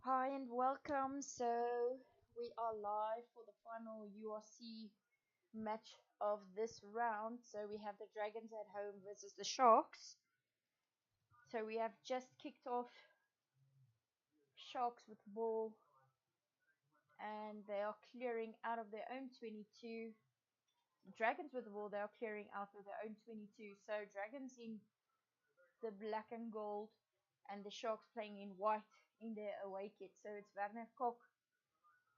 Hi and welcome. So we are live for the final URC match of this round. So we have the Dragons at home versus the Sharks. So we have just kicked off Sharks with the ball and they are clearing out of their own 22. Dragons with the ball, they are clearing out of their own 22. So Dragons in the black and gold and the Sharks playing in white in their away kit. So it's Werner Kok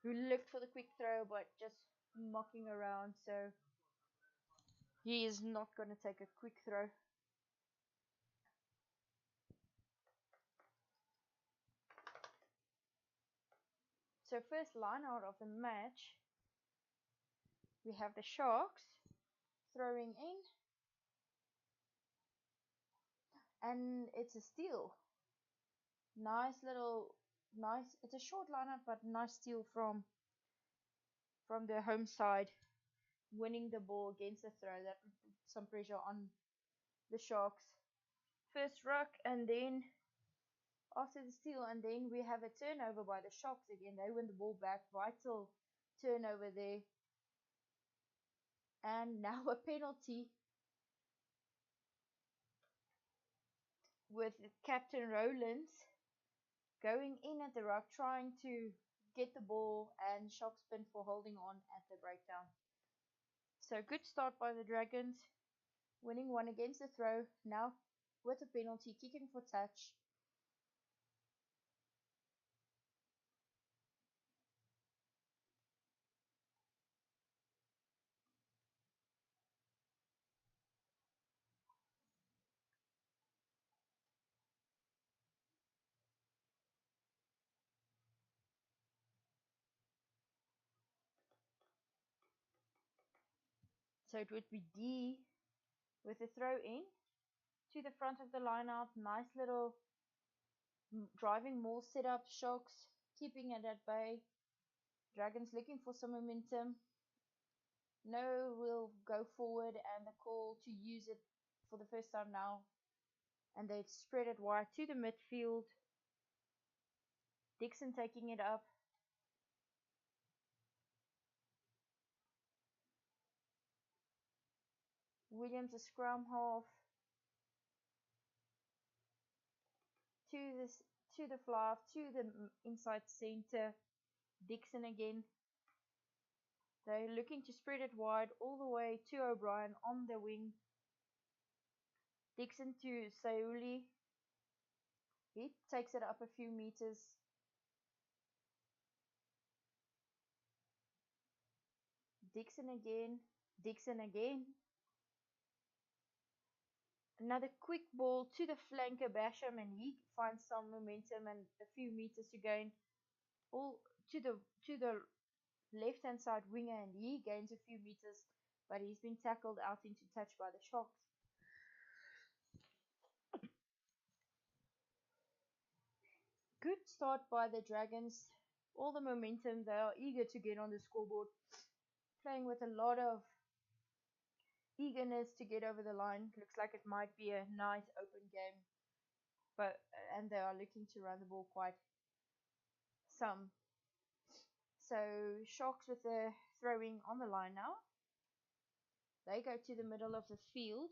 who looked for the quick throw but just mocking around, so he is not going to take a quick throw. So first line out of the match, we have the Sharks throwing in, and it's a steal. Nice. It's a short line out, but nice steal from the home side, winning the ball against the throw. That would put some pressure on the Sharks. First ruck, and then after the steal, and then we have a turnover by the Sharks again. They win the ball back. Vital turnover there. And now a penalty with Captain Rowlands going in at the ruck, trying to get the ball, and Sharks spin for holding on at the breakdown. So good start by the Dragons, winning one against the throw. Now with a penalty, kicking for touch. So it would be D with a throw in to the front of the line out. Nice little driving maul setup. Sharks keeping it at bay. Dragons looking for some momentum. No will go forward, and the call to use it for the first time now. And they spread it wide to the midfield. Dixon taking it up. Williams a scrum half to the fly to the inside center. Dixon again. They're looking to spread it wide all the way to O'Brien on the wing. Dixon to Sauli. He takes it up a few meters. Dixon again. Dixon again. Another quick ball to the flanker Basham, and he finds some momentum and a few meters to gain. All to the left hand side winger, and he gains a few meters, but he's been tackled out into touch by the Sharks. Good start by the Dragons. All the momentum, they are eager to get on the scoreboard, playing with a lot of eagerness to get over the line. Looks like it might be a nice open game, and they are looking to run the ball quite some. So Sharks with the throwing on the line now. They go to the middle of the field.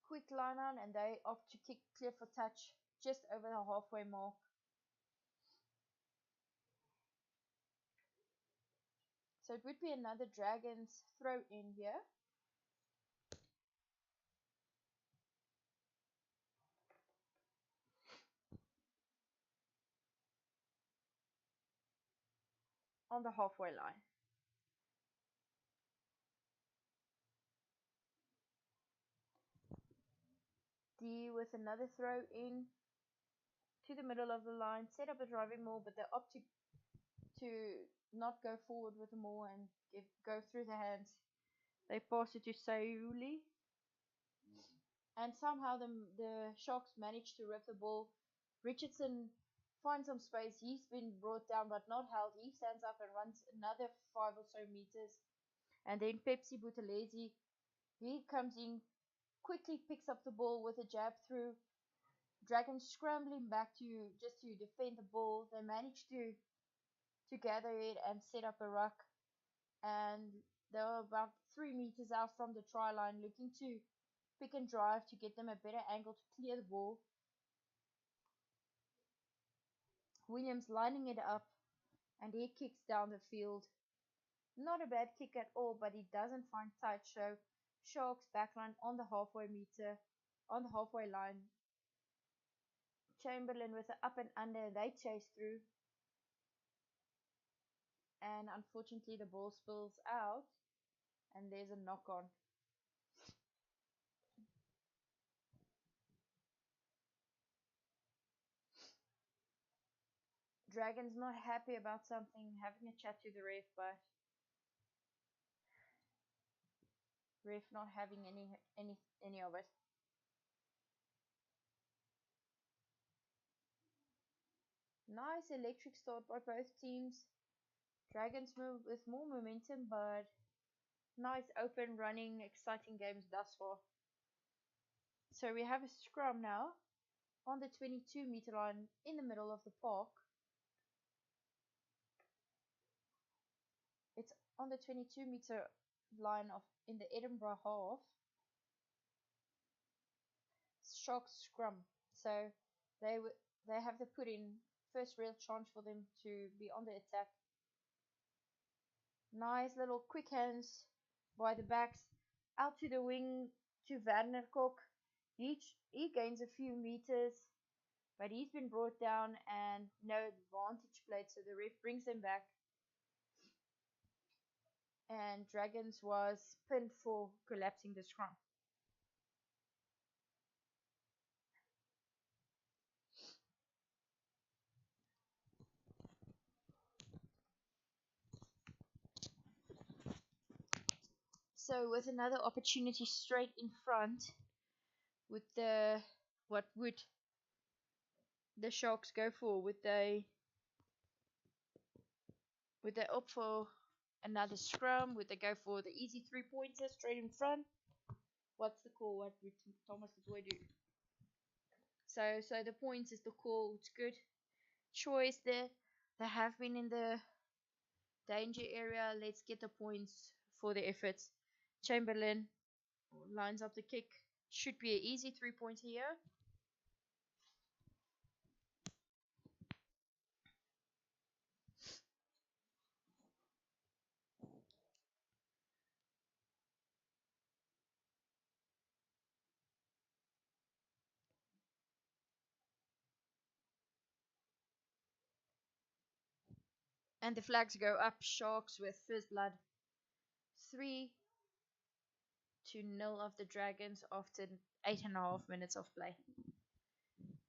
Quick line on, and they opt to kick clear for touch just over the halfway mark. So it would be another Dragons throw in here. On the halfway line. D with another throw in to the middle of the line, set up a driving maul, but they opt to not go forward with the maul and go through the hands. They pass it to Sauli, and somehow the Sharks manage to rip the ball. Richardson finds some space. He's been brought down but not held. He stands up and runs another 5 or so meters. And then Pepsi Buthelezi, he comes in, quickly picks up the ball with a jab through, Dragons scrambling back to just to defend the ball. They managed to gather it and set up a ruck, and they were about 3 meters out from the try line, looking to pick and drive to get them a better angle to clear the ball. Williams lining it up, and he kicks down the field. Not a bad kick at all, but he doesn't find touch. So Sharks backline on the halfway line. Chamberlain with an up and under, they chase through, and unfortunately the ball spills out, and there's a knock on. Dragon's not happy about something, having a chat to the ref, but ref not having any of it. Nice electric start by both teams. Dragons move with more momentum, but nice open running, exciting games thus far. So we have a scrum now on the 22-meter line in the middle of the park. It's on the 22-meter line in the Edinburgh half. Sharks scrum. So they have to put in first real chance for them to be on the attack. Nice little quick hands by the backs out to the wing to Vanderkoek. He gains a few meters, but he's been brought down and no advantage played, so the ref brings him back. And Dragons was pinned for collapsing the scrum. So with another opportunity straight in front, with what would the Sharks go for? Would they opt for another scrum? Would they go for the easy 3-pointer straight in front? What's the call? What would Thomas du Toit do? So the points is the call. It's good choice there. They have been in the danger area. Let's get the points for the efforts. Chamberlain lines up the kick. Should be an easy 3-pointer here. And the flags go up. Sharks with first blood. 3-0 of the Dragons after 8.5 minutes of play.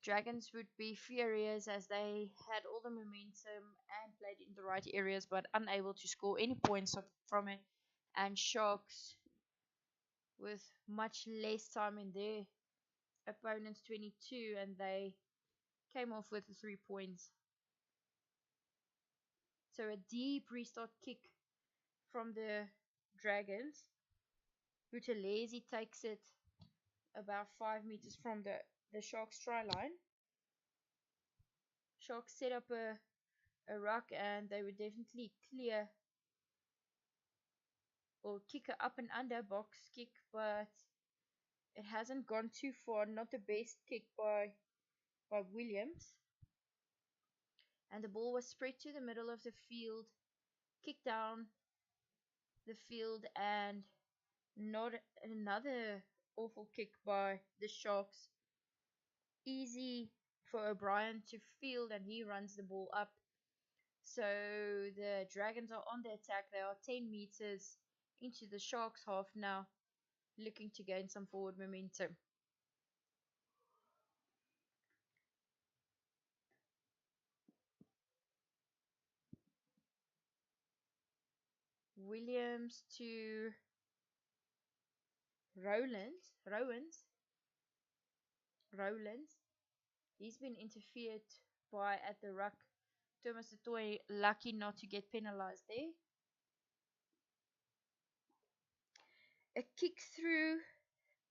Dragons would be furious as they had all the momentum and played in the right areas, but unable to score any points from it. And Sharks with much less time in their opponent's 22, and they came off with 3 points. So a deep restart kick from the Dragons. Buthelezi takes it about 5 meters from the Sharks try line. Sharks set up a ruck, and they would definitely clear or kick a up and under box kick, but it hasn't gone too far. Not the best kick by Williams. And the ball was spread to the middle of the field, kicked down the field, and not another awful kick by the Sharks. Easy for O'Brien to field, and he runs the ball up. So the Dragons are on the attack. They are 10 meters into the Sharks half now, looking to gain some forward momentum. Williams to Rowlands. He's been interfered by at the ruck. Thomas du Toit lucky not to get penalized there. A kick through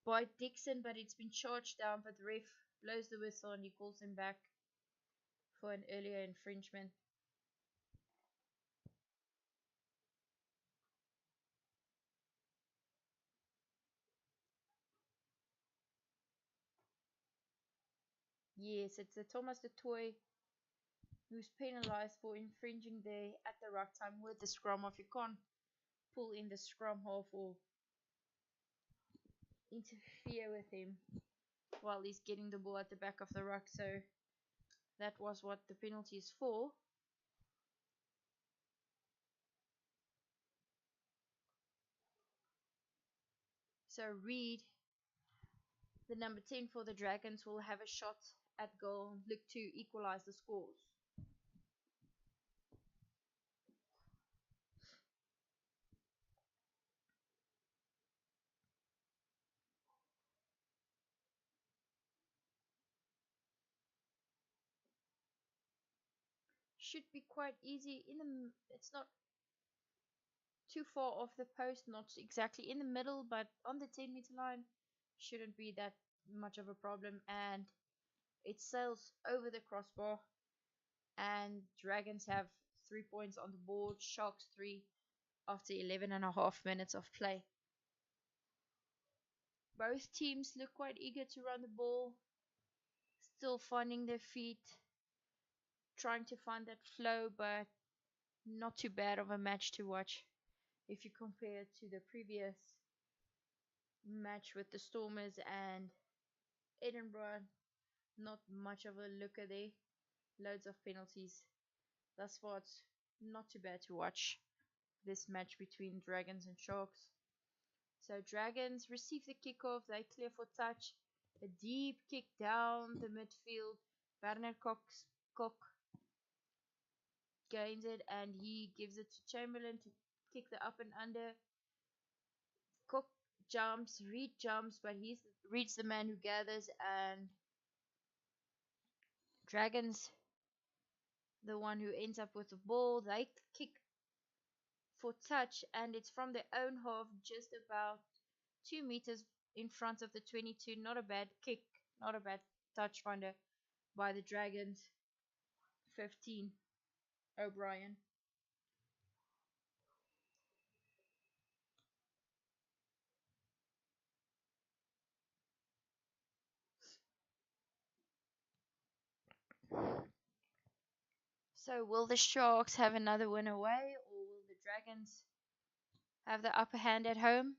by Dixon, but it's been charged down, but the ref blows the whistle and he calls him back for an earlier infringement. Yes, it's a Thomas de Toy who's penalized for infringing there at the ruck time with the scrum off. You can't pull in the scrum half or interfere with him while he's getting the ball at the back of the ruck. So that was what the penalty is for. So Reed, the number 10 for the Dragons, will have a shot at goal, look to equalize the scores. Should be quite easy. It's not too far off the post, not exactly in the middle, but on the 10-meter line. Shouldn't be that much of a problem. And it sails over the crossbar. And Dragons have 3 points on the board. Sharks 3 after 11.5 minutes of play. Both teams look quite eager to run the ball. Still finding their feet. Trying to find that flow, but not too bad of a match to watch if you compare it to the previous match with the Stormers and Edinburgh. Not much of a looker there. Loads of penalties. Thus far, it's not too bad to watch this match between Dragons and Sharks. So Dragons receive the kickoff. They clear for touch. A deep kick down the midfield. Werner Kok gains it and he gives it to Chamberlain to kick the up and under. Cook jumps, Reed jumps, but Reed's the man who gathers, and Dragons the one who ends up with the ball. They kick for touch, and it's from their own half, just about 2 meters in front of the 22. Not a bad kick, not a bad touch finder by the Dragons. 15, O'Brien. So will the Sharks have another win away, or will the Dragons have the upper hand at home?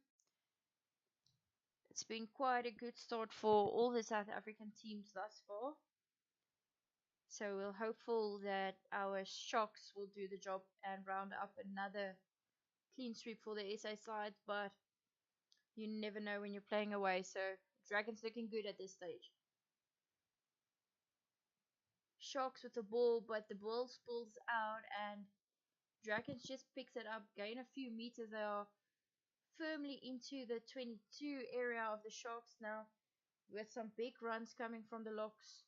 It's been quite a good start for all the South African teams thus far. So we're hopeful that our Sharks will do the job and round up another clean sweep for the SA side, but you never know when you're playing away. So Dragons looking good at this stage. Sharks with the ball, but the ball spills out and Dragons just picks it up, gain a few meters. They are firmly into the 22 area of the Sharks now, with some big runs coming from the locks.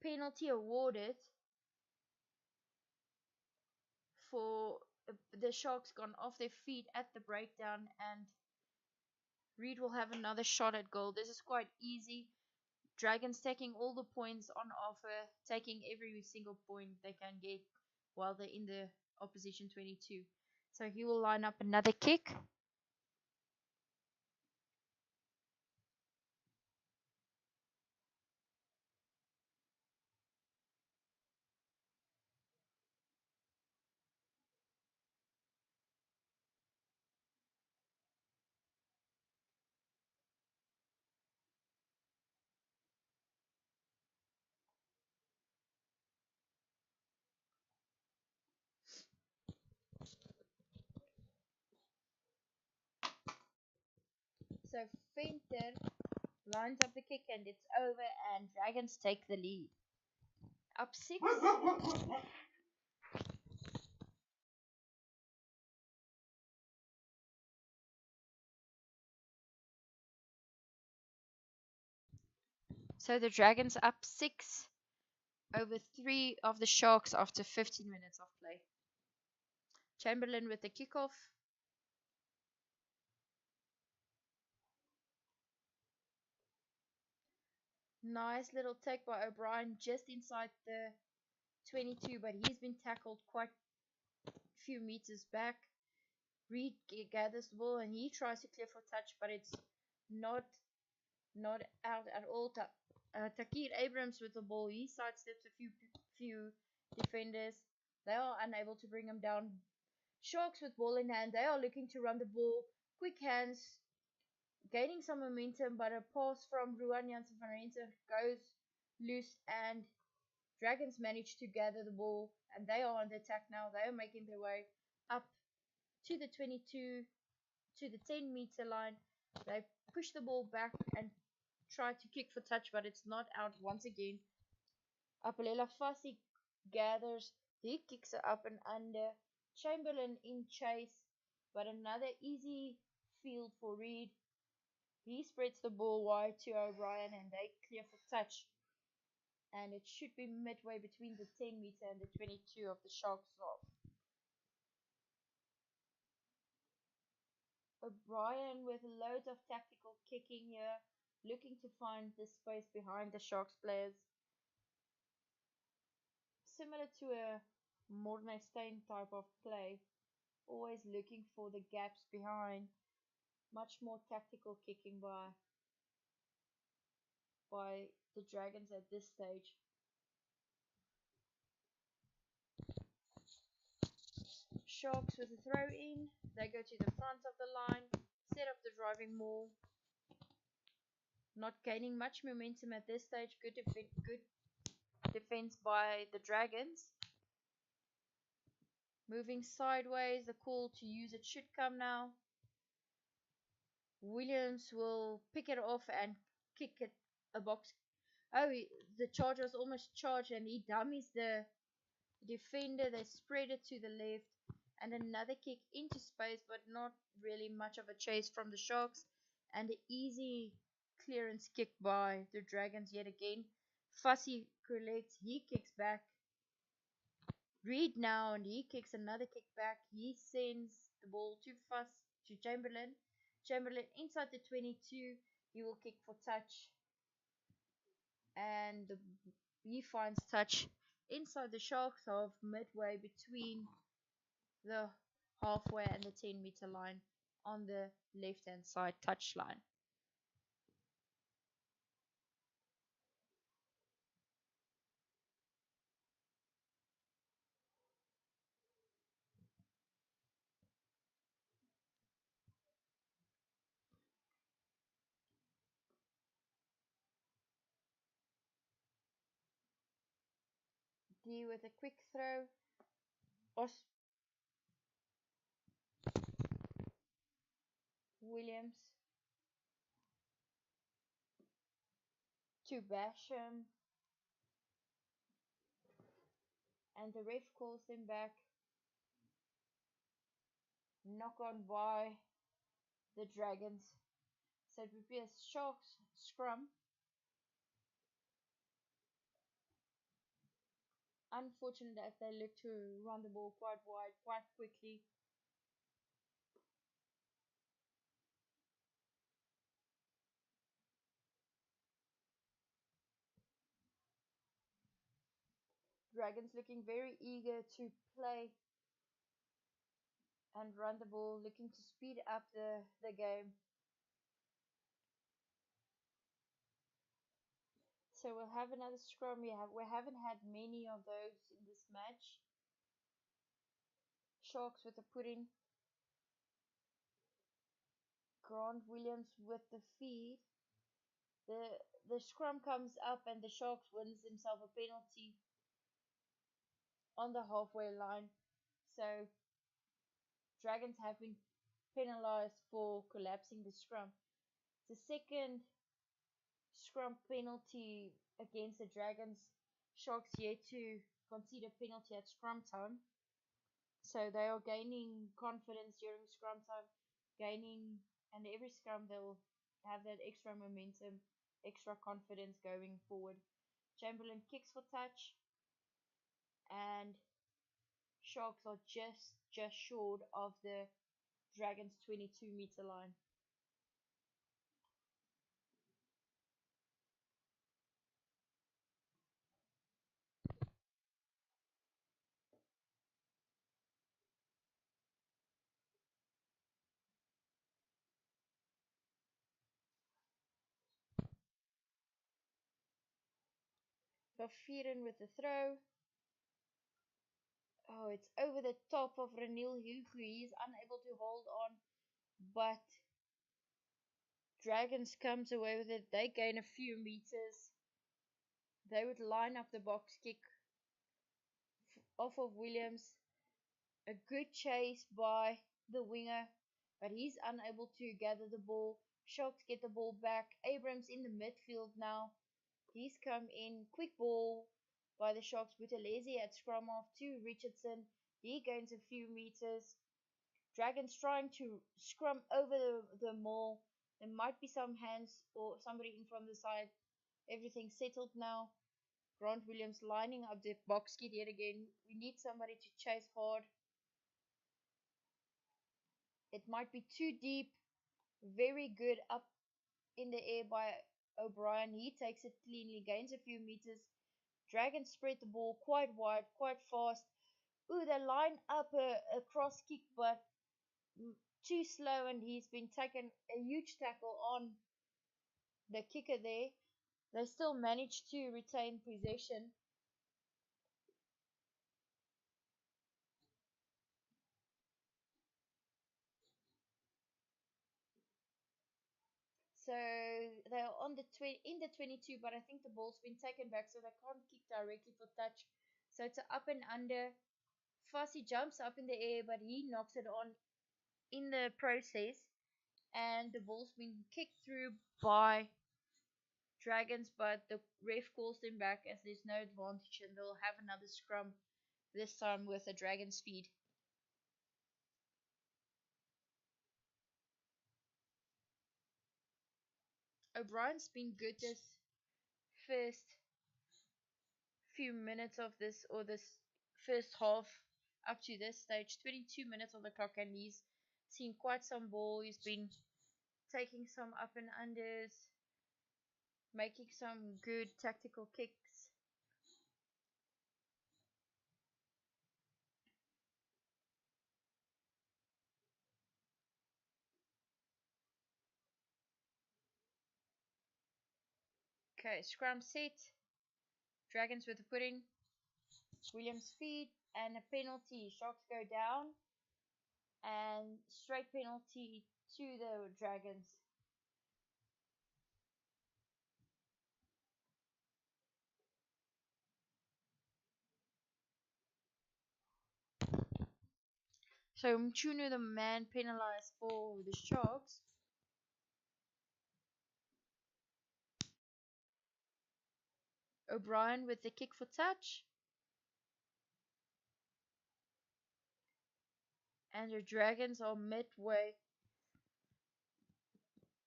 Penalty awarded for the Sharks gone off their feet at the breakdown, and Reed will have another shot at goal. This is quite easy. Dragons taking all the points on offer, taking every single point they can get while they're in the opposition 22. So he will line up another kick. So Fenter lines up the kick and it's over, and Dragons take the lead. Up 6. So the Dragons up 6 over 3 of the Sharks after 15 minutes of play. Chamberlain with the kickoff. Nice little take by O'Brien just inside the 22, but he's been tackled quite a few meters back. Reed gathers the ball and he tries to clear for touch, but it's not out at all. Takir Abrams with the ball. He sidesteps a few defenders. They are unable to bring him down. Sharks with ball in hand. They are looking to run the ball. Quick hands, gaining some momentum, but a pass from Ruan Janssen van Rensen goes loose and Dragons manage to gather the ball and they are on the attack now. They are making their way up to the 22, to the 10-meter line. They push the ball back and try to kick for touch, but it's not out once again. Apelela Fassi gathers. He kicks it up and under. Chamberlain in chase, but another easy field for Reed. He spreads the ball wide to O'Brien and they clear for touch. And it should be midway between the 10-meter and the 22 of the Sharks half. O'Brien with loads of tactical kicking here, looking to find the space behind the Sharks players. Similar to a Morne Steyn type of play, always looking for the gaps behind. Much more tactical kicking by the Dragons at this stage. Sharks with a throw in. They go to the front of the line, set up the driving maul. Not gaining much momentum at this stage. Good defense by the Dragons. Moving sideways, the call to use it should come now. Williams will pick it off and kick it a box. Oh, the charge was almost charged and he dummies the defender. They spread it to the left and another kick into space, but not really much of a chase from the Sharks. And an easy clearance kick by the Dragons yet again. Fussy collects, he kicks back. Reed now and he kicks another kick back. He sends the ball to Chamberlain. Chamberlain inside the 22. He will kick for touch. And he finds touch inside the Sharks half, midway between the halfway and the 10-meter line on the left hand side touch line. D with a quick throw. Williams to Basham, and the ref calls them back. Knock on by the Dragons. So it would be a Sharks scrum. Unfortunate as they look to run the ball quite wide, quite quickly. Dragons looking very eager to play and run the ball, looking to speed up the game. So we'll have another scrum. We haven't had many of those in this match. Sharks with the put-in. Grant Williams with the feed. The scrum comes up and the Sharks wins himself a penalty on the halfway line. So Dragons have been penalized for collapsing the scrum. The second scrum penalty against the Dragons. Sharks yet to concede a penalty at scrum time. So they are gaining confidence during scrum time, and every scrum they'll have that extra momentum, extra confidence going forward. Chamberlain kicks for touch, and Sharks are just short of the Dragons 22-meter line. Bafirin with the throw. Oh, it's over the top of Ranil Hugu. He's unable to hold on, but Dragons comes away with it. They gain a few meters. They would line up the box kick off of Williams. A good chase by the winger, but he's unable to gather the ball. Sharks get the ball back. Abrams in the midfield now. He's come in. Quick ball by the Sharks. Buthelezi at scrum off to Richardson. He gains a few meters. Dragons trying to scrum over the maul. There might be some hands or somebody in from the side. Everything's settled now. Grant Williams lining up the box kid yet again. We need somebody to chase hard. It might be too deep. Very good up in the air by O'Brien. He takes it cleanly, gains a few meters. Dragons spread the ball quite wide, quite fast. Ooh, they line up a cross kick, but too slow, and he's been taken a huge tackle on the kicker there. They still managed to retain possession. So they are on the in the 22, but I think the ball's been taken back, so they can't kick directly for touch. So it's a up and under. Fussy jumps up in the air, but he knocks it on in the process, and the ball's been kicked through by Dragons, but the ref calls them back as there's no advantage, and they'll have another scrum, this time with a Dragon's feed. O'Brien's been good this first few minutes of this, or this first half up to this stage. 22 minutes on the clock, and he's seen quite some ball. He's been taking some up and unders, making some good tactical kicks. Okay, scrum set. Dragons with the pudding. Williams feed and a penalty. Sharks go down, and straight penalty to the Dragons. So Mchunu, the man penalized for the Sharks. O'Brien with the kick for touch. And the Dragons are midway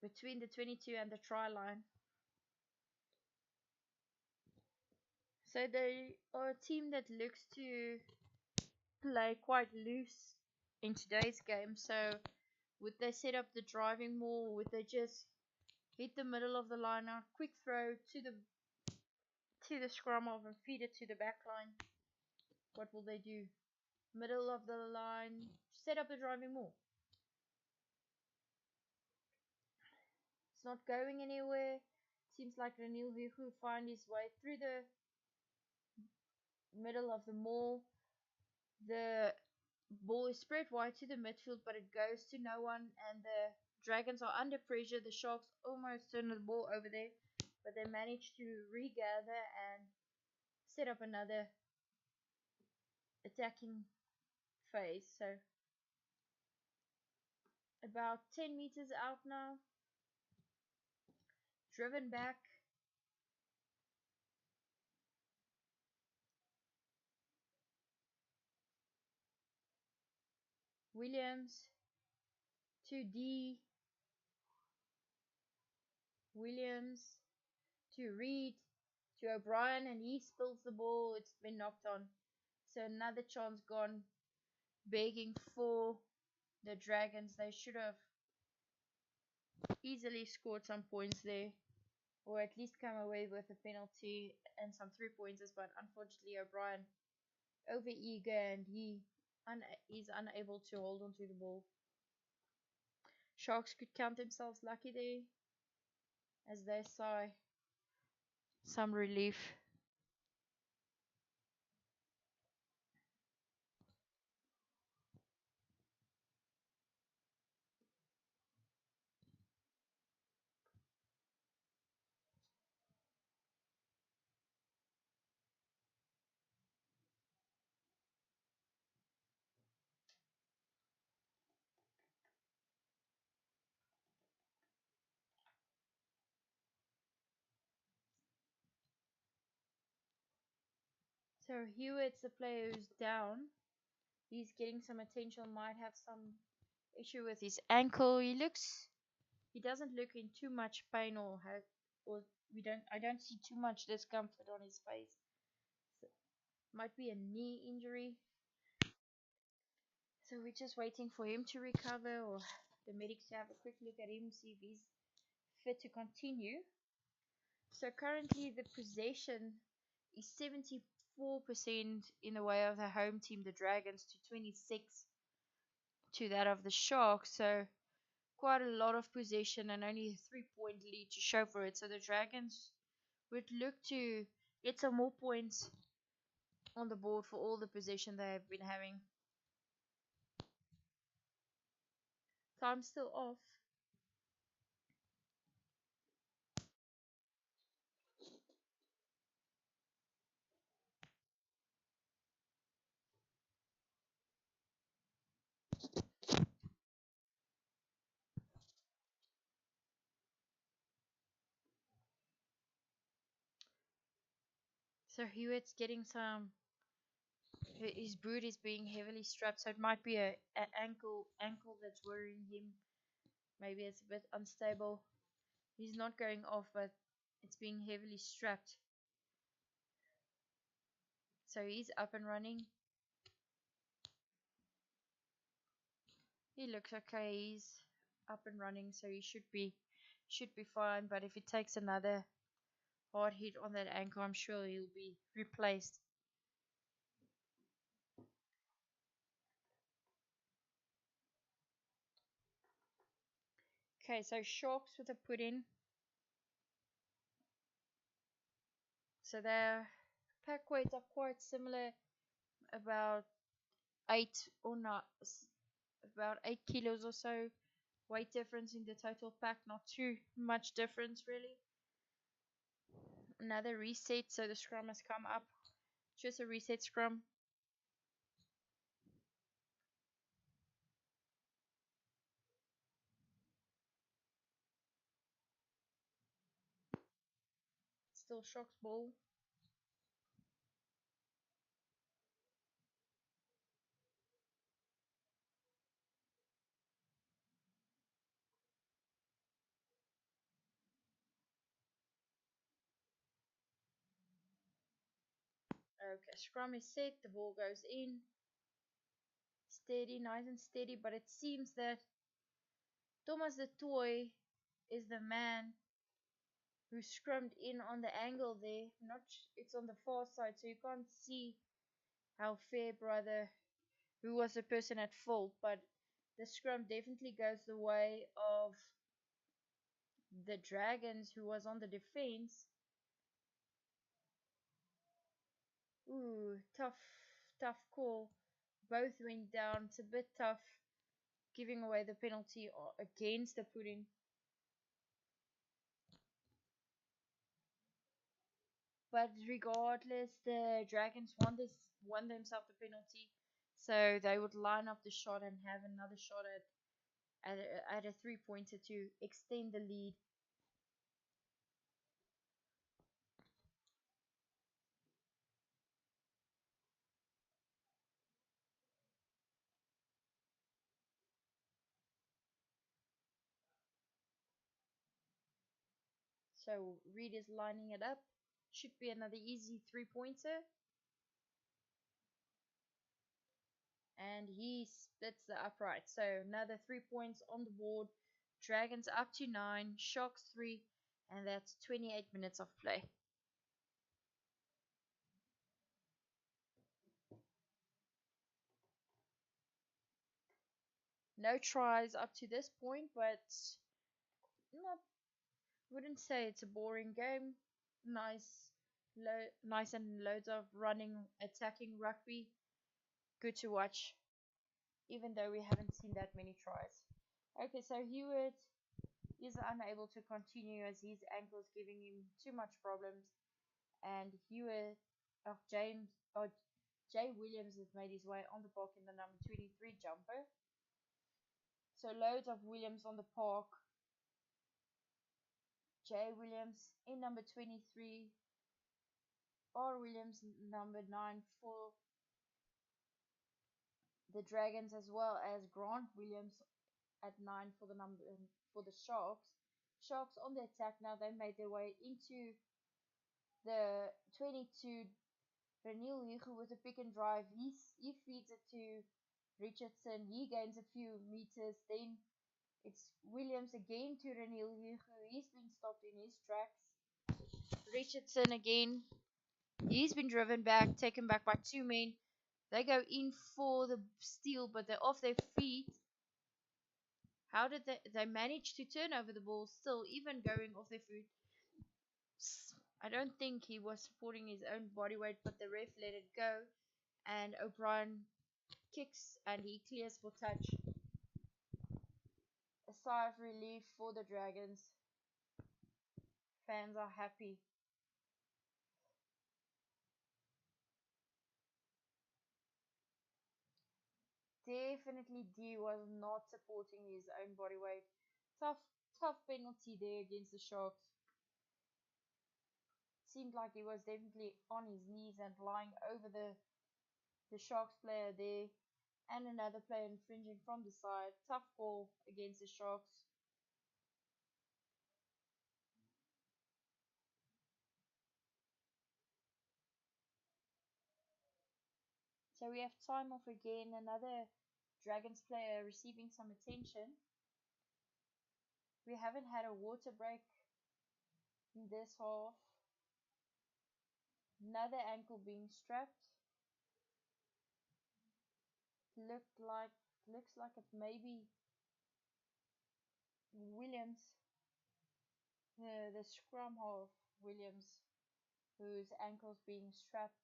between the 22 and the try line. So they are a team that looks to play quite loose in today's game. So would they set up the driving more? Would they just hit the middle of the line out, quick throw to the scrum off and feed it to the back line? What will they do? Middle of the line, set up the driving more. It's not going anywhere. Seems like Ranil Hugu find his way through the middle of the mall. The ball is spread wide to the midfield, but it goes to no one, and the Dragons are under pressure. The Sharks almost turn the ball over there, but they manage to regather and set up another attacking phase. So about 10 meters out now, driven back. Williams to D. Williams to Reed to O'Brien, and he spills the ball. It's been knocked on. So another chance gone, begging for the Dragons. They should have easily scored some points there, or at least come away with a penalty and some 3 pointers, but unfortunately O'Brien over eager, and he is unable to hold on to the ball. Sharks could count themselves lucky there as they sigh some relief. So Hewitt's the player who's down. He's getting some attention, might have some issue with his ankle. He doesn't look in too much pain I don't see too much discomfort on his face. So, might be a knee injury. So we're just waiting for him to recover, or the medics to have a quick look at him, see if he's fit to continue. So currently the possession is 74% in the way of the home team, the Dragons, to 26 to that of the Sharks. So quite a lot of possession and only a 3-point lead to show for it. So the Dragons would look to get some more points on the board for all the possession they have been having. Time's still off. So Hewitt's getting some. His boot is being heavily strapped, so it might be a ankle that's worrying him. Maybe it's a bit unstable. He's not going off, but it's being heavily strapped. So he's up and running. He looks okay. He's up and running, so he should be fine. But if it takes another hard hit on that ankle, I'm sure he'll be replaced. Okay, so Sharks with a put in. So their pack weights are quite similar, about 8 kilos or so weight difference in the total pack. Not too much difference really. Another reset, so the scrum has come up. Just a reset scrum. Still Sharks ball. Okay, scrum is set, the ball goes in. Steady, nice and steady, but it seems that Thomas the Toy is the man who scrummed in on the angle there. It's on the far side, so you can't see how Fairbrother, who was the person at fault, but the scrum definitely goes the way of the Dragons, who was on the defense. Ooh, tough call. Both went down. It's a bit tough, giving away the penalty against the pudding. But regardless, the Dragons won themselves the penalty, so they would line up the shot and have another shot at a 3-pointer to extend the lead. So Reed is lining it up. Should be another easy 3-pointer. And he splits the upright. So another 3 points on the board. Dragons up to 9, Sharks 3, and that's 28 minutes of play. No tries up to this point, but not wouldn't say it's a boring game. Nice, nice and loads of running, attacking rugby. Good to watch, even though we haven't seen that many tries. Okay, so Hewitt is unable to continue as his ankle is giving him too much problems, and Hewitt of Jay Williams has made his way on the park in the number 23 jumper. So loads of Williams on the park. Jay Williams in number 23. R. Williams, number 9 for the Dragons, as well as Grant Williams at 9 for the Sharks. Sharks on the attack now. They made their way into the 22. Reniel Hugo with a pick and drive. He feeds it to Richardson. He gains a few meters. Then it's Williams again to Reniel Hugo. He's been stopped in his tracks. Richardson again. He's been driven back, taken back by 2 men. They go in for the steal, but they're off their feet. How did they manage to turn over the ball still, even going off their feet? I don't think he was supporting his own body weight, but the ref let it go. And O'Brien kicks and he clears for touch. A sigh of relief for the Dragons. Fans are happy. Definitely D was not supporting his own body weight. Tough penalty there against the Sharks. Seemed like he was definitely on his knees and lying over the Sharks player there. And another player infringing from the side. Tough call against the Sharks. So we have time off again. Another Dragons player receiving some attention. We haven't had a water break in this half. Another ankle being strapped. Looks like it may be Williams, the scrum half Williams, whose ankle's being strapped.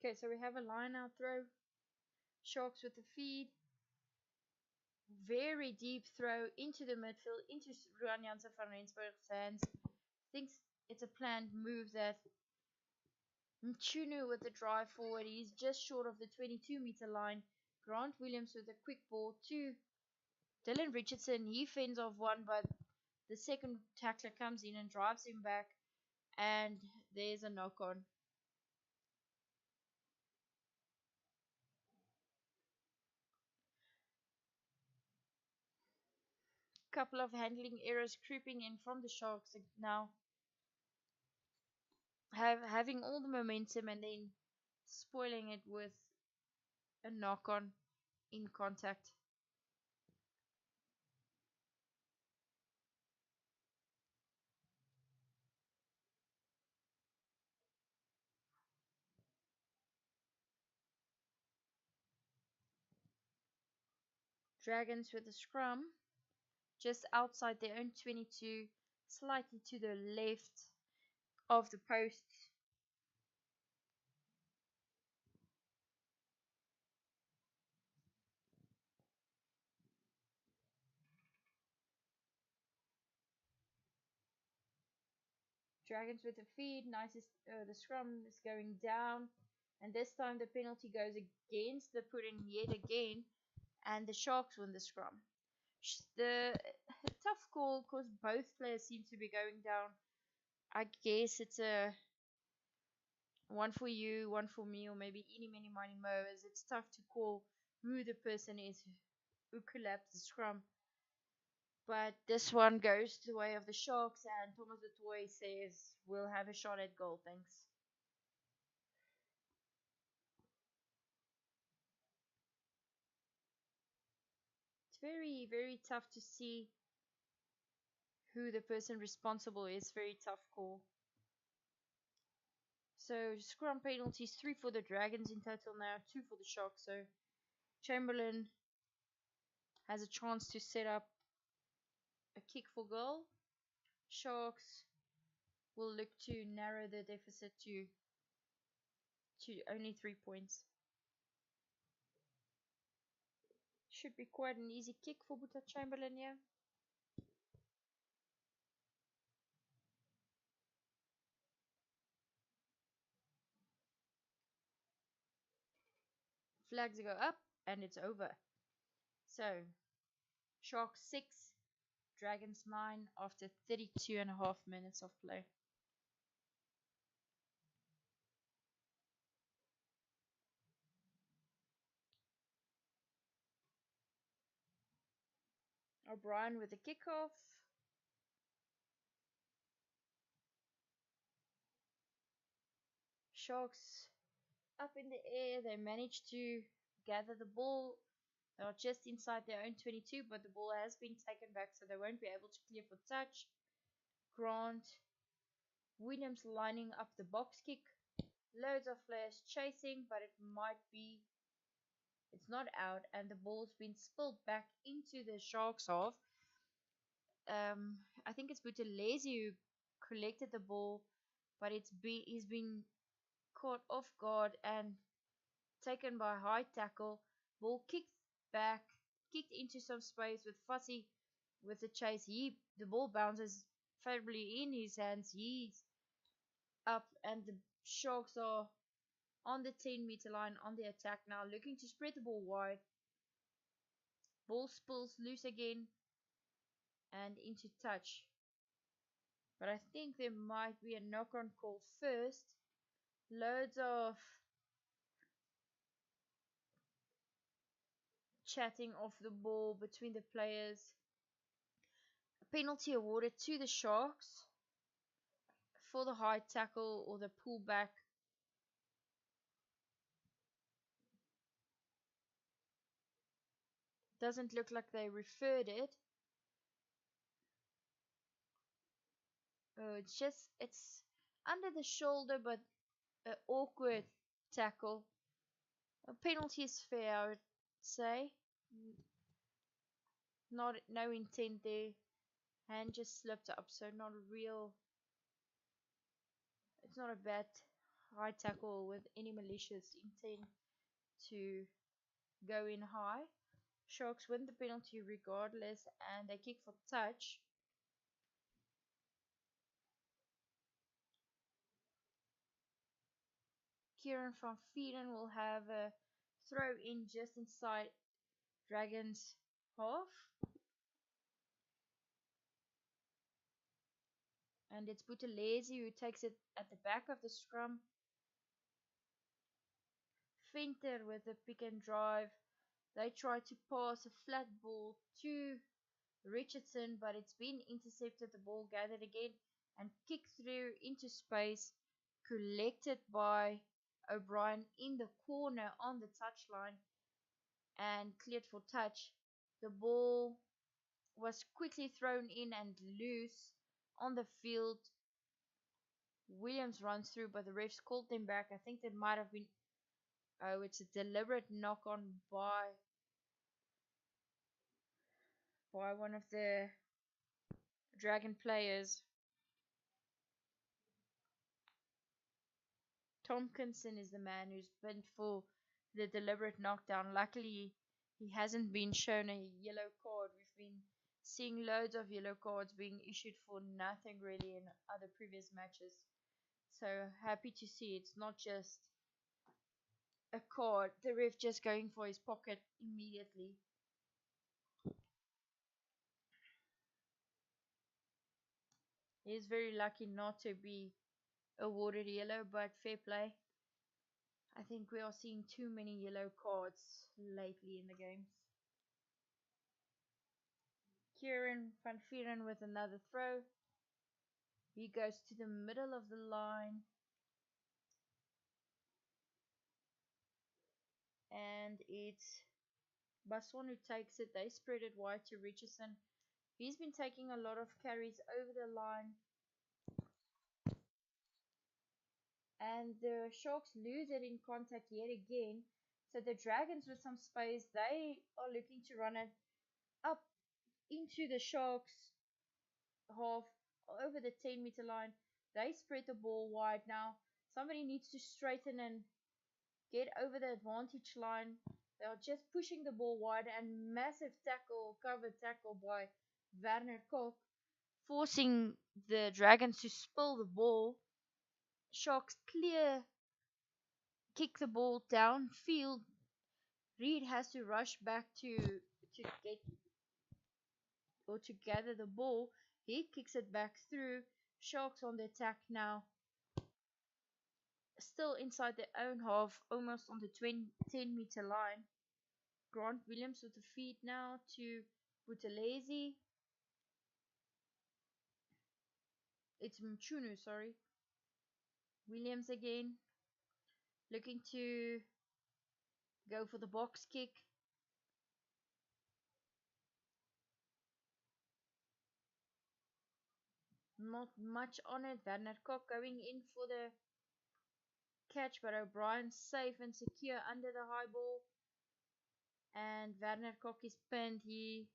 Okay, so we have a line out throw. Sharks with the feed. Very deep throw into the midfield, into Ruan Janssen van Rensburg's hands. Thinks it's a planned move that Mchunu with the drive forward. He's just short of the 22-meter line. Grant Williams with a quick ball to Dylan Richardson. He fends off one, but the second tackler comes in and drives him back. And there's a knock on. Couple of handling errors creeping in from the Sharks now. Having all the momentum and then spoiling it with a knock on in contact. Dragons with the scrum just outside their own 22, slightly to the left of the posts. Dragons with the feed. Nicest. The scrum is going down, and this time the penalty goes against the put-in yet again, and the Sharks win the scrum. The tough call because both players seem to be going down. I guess it's a one for you, one for me, or maybe any, many, money, mo. As it's tough to call who the person is who collapsed the scrum. But this one goes the way of the Sharks, and Thomas du Toit says we'll have a shot at goal, thanks. It's very, very tough to see who the person responsible is. Very tough call. So scrum penalties, 3 for the Dragons in total now, 2 for the Sharks. So Chamberlain has a chance to set up a kick for goal. Sharks will look to narrow the deficit to only 3 points. Should be quite an easy kick for Boeta Chamberlain here. Flags go up and it's over. So, Sharks 6, Dragons 9 after 32.5 minutes of play. O'Brien with the kickoff. Sharks up in the air. They managed to gather the ball. They are just inside their own 22, but the ball has been taken back, so they won't be able to clear for touch. Grant Williams lining up the box kick. Loads of players chasing, but it's not out, and the ball's been spilled back into the Sharks half. I think it's Buthelezi who collected the ball, but he's been caught off guard and taken by a high tackle. Ball kicked back, kicked into some space with Fussy with the chase. The ball bounces favorably in his hands. He's up, and the Sharks are on the 10-meter line on the attack now, looking to spread the ball wide. Ball spills loose again and into touch. But I think there might be a knock-on call first. Loads of chatting off the ball between the players. A penalty awarded to the Sharks for the high tackle or the pullback. Doesn't look like they referred it. It's under the shoulder, but an awkward tackle. A penalty is fair, I would say. No intent there. Hand just slipped up, so not a real. It's not a bad high tackle with any malicious intent to go in high. Sharks win the penalty regardless, and they kick for touch. Kieran van Vieren will have a throw in just inside Dragons half. And it's Buthelezi who takes it at the back of the scrum. Venter with the pick and drive. They try to pass a flat ball to Richardson, but it's been intercepted. The ball gathered again and kicked through into space, collected by O'Brien in the corner on the touchline and cleared for touch. The ball was quickly thrown in and loose on the field. Williams runs through, but the refs called them back. I think that might have been, it's a deliberate knock on by one of the Dragon players. Tompkinson is the man who's been for the deliberate knockdown. Luckily, he hasn't been shown a yellow card. We've been seeing loads of yellow cards being issued for nothing really in other previous matches. So happy to see it's not just a card, the ref just going for his pocket immediately. He is very lucky not to be awarded yellow, but fair play. I think we are seeing too many yellow cards lately in the games. Kieran van Vieren with another throw. He goes to the middle of the line. And it's Baswan who takes it. They spread it wide to Richardson. He's been taking a lot of carries over the line. And the Sharks lose it in contact yet again. So the Dragons with some space, they are looking to run it up into the Sharks half over the 10-meter line. They spread the ball wide now. Somebody needs to straighten and get over the advantage line. They are just pushing the ball wide, and massive tackle, cover tackle by Werner Kok, forcing the Dragons to spill the ball. Sharks kick the ball downfield. Reed has to rush back to get or to gather the ball. He kicks it back through. Sharks on the attack now. Still inside their own half, almost on the 10-meter line. Grant Williams with the feed now to Buthelezi. It's Mchunu, sorry. Williams again. Looking to go for the box kick. Not much on it. Werner Kok going in for the catch, but O'Brien's safe and secure under the high ball. And Werner Kok is pinned. He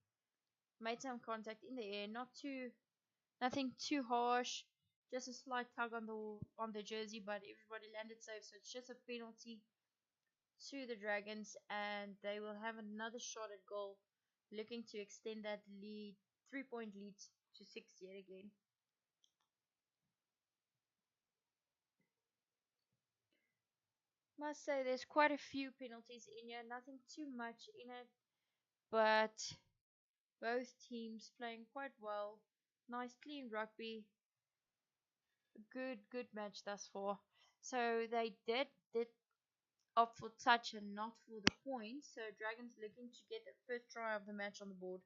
made some contact in the air, nothing too harsh, just a slight tug on the jersey, but everybody landed safe, so it's just a penalty to the Dragons, and they will have another shot at goal, looking to extend that lead, 3-point lead to 6 yet again. Must say there's quite a few penalties in here, nothing too much in it, but both teams playing quite well. Nice clean rugby. Good match thus far. So they did opt for touch and not for the point. So Dragons looking to get the first try of the match on the board.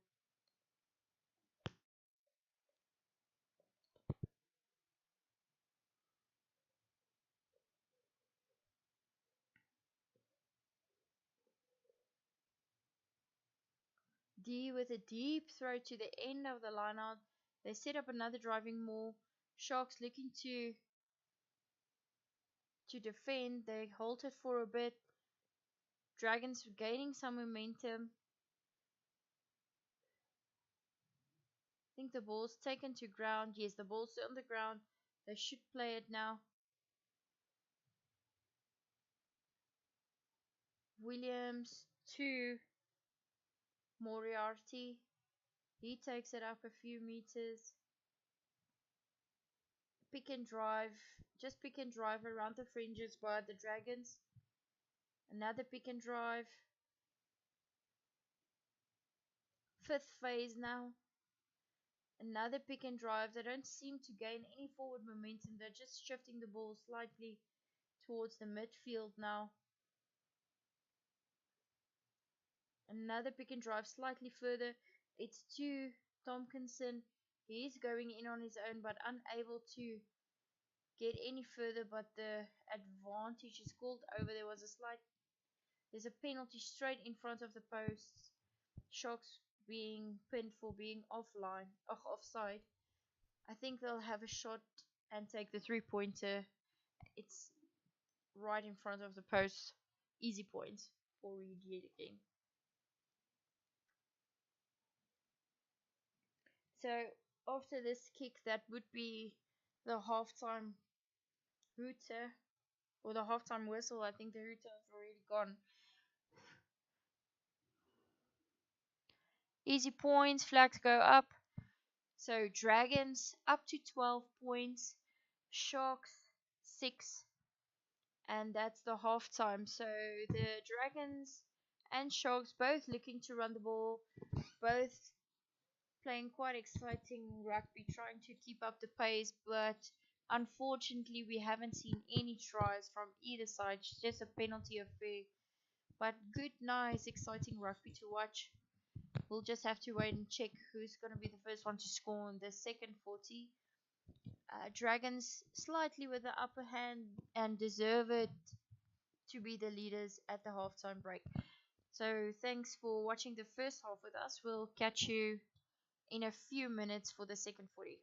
D with a deep throw to the end of the lineout. They set up another driving maul. Sharks looking to defend. They halted for a bit. Dragons gaining some momentum. I think the ball's taken to ground. Yes, the ball's on the ground. They should play it now. Williams to Moriarty. He takes it up a few meters. Pick and drive. Just pick and drive around the fringes by the Dragons. Another pick and drive. Fifth phase now. Another pick and drive. They don't seem to gain any forward momentum. They're just shifting the ball slightly towards the midfield now. Another pick and drive slightly further. It's to Tompkinson. He's going in on his own but unable to get any further, but the advantage is called over. There's a penalty straight in front of the posts. Sharks being pinned for being offside. I think they'll have a shot and take the 3-pointer. It's right in front of the post. Easy points for Reed yet again. So after this kick, that would be the halftime hooter or the halftime whistle. I think the hooter is already gone. Easy points, flags go up. So Dragons up to 12 points, Sharks 6, and that's the halftime. So the Dragons and Sharks both looking to run the ball, both playing quite exciting rugby, trying to keep up the pace, but unfortunately we haven't seen any tries from either side. It's just a penalty affair, but good, nice, exciting rugby to watch. We'll just have to wait and check who's going to be the first one to score in the second 40. Dragons slightly with the upper hand and deserve it to be the leaders at the halftime break. So thanks for watching the first half with us. We'll catch you in a few minutes for the second 40.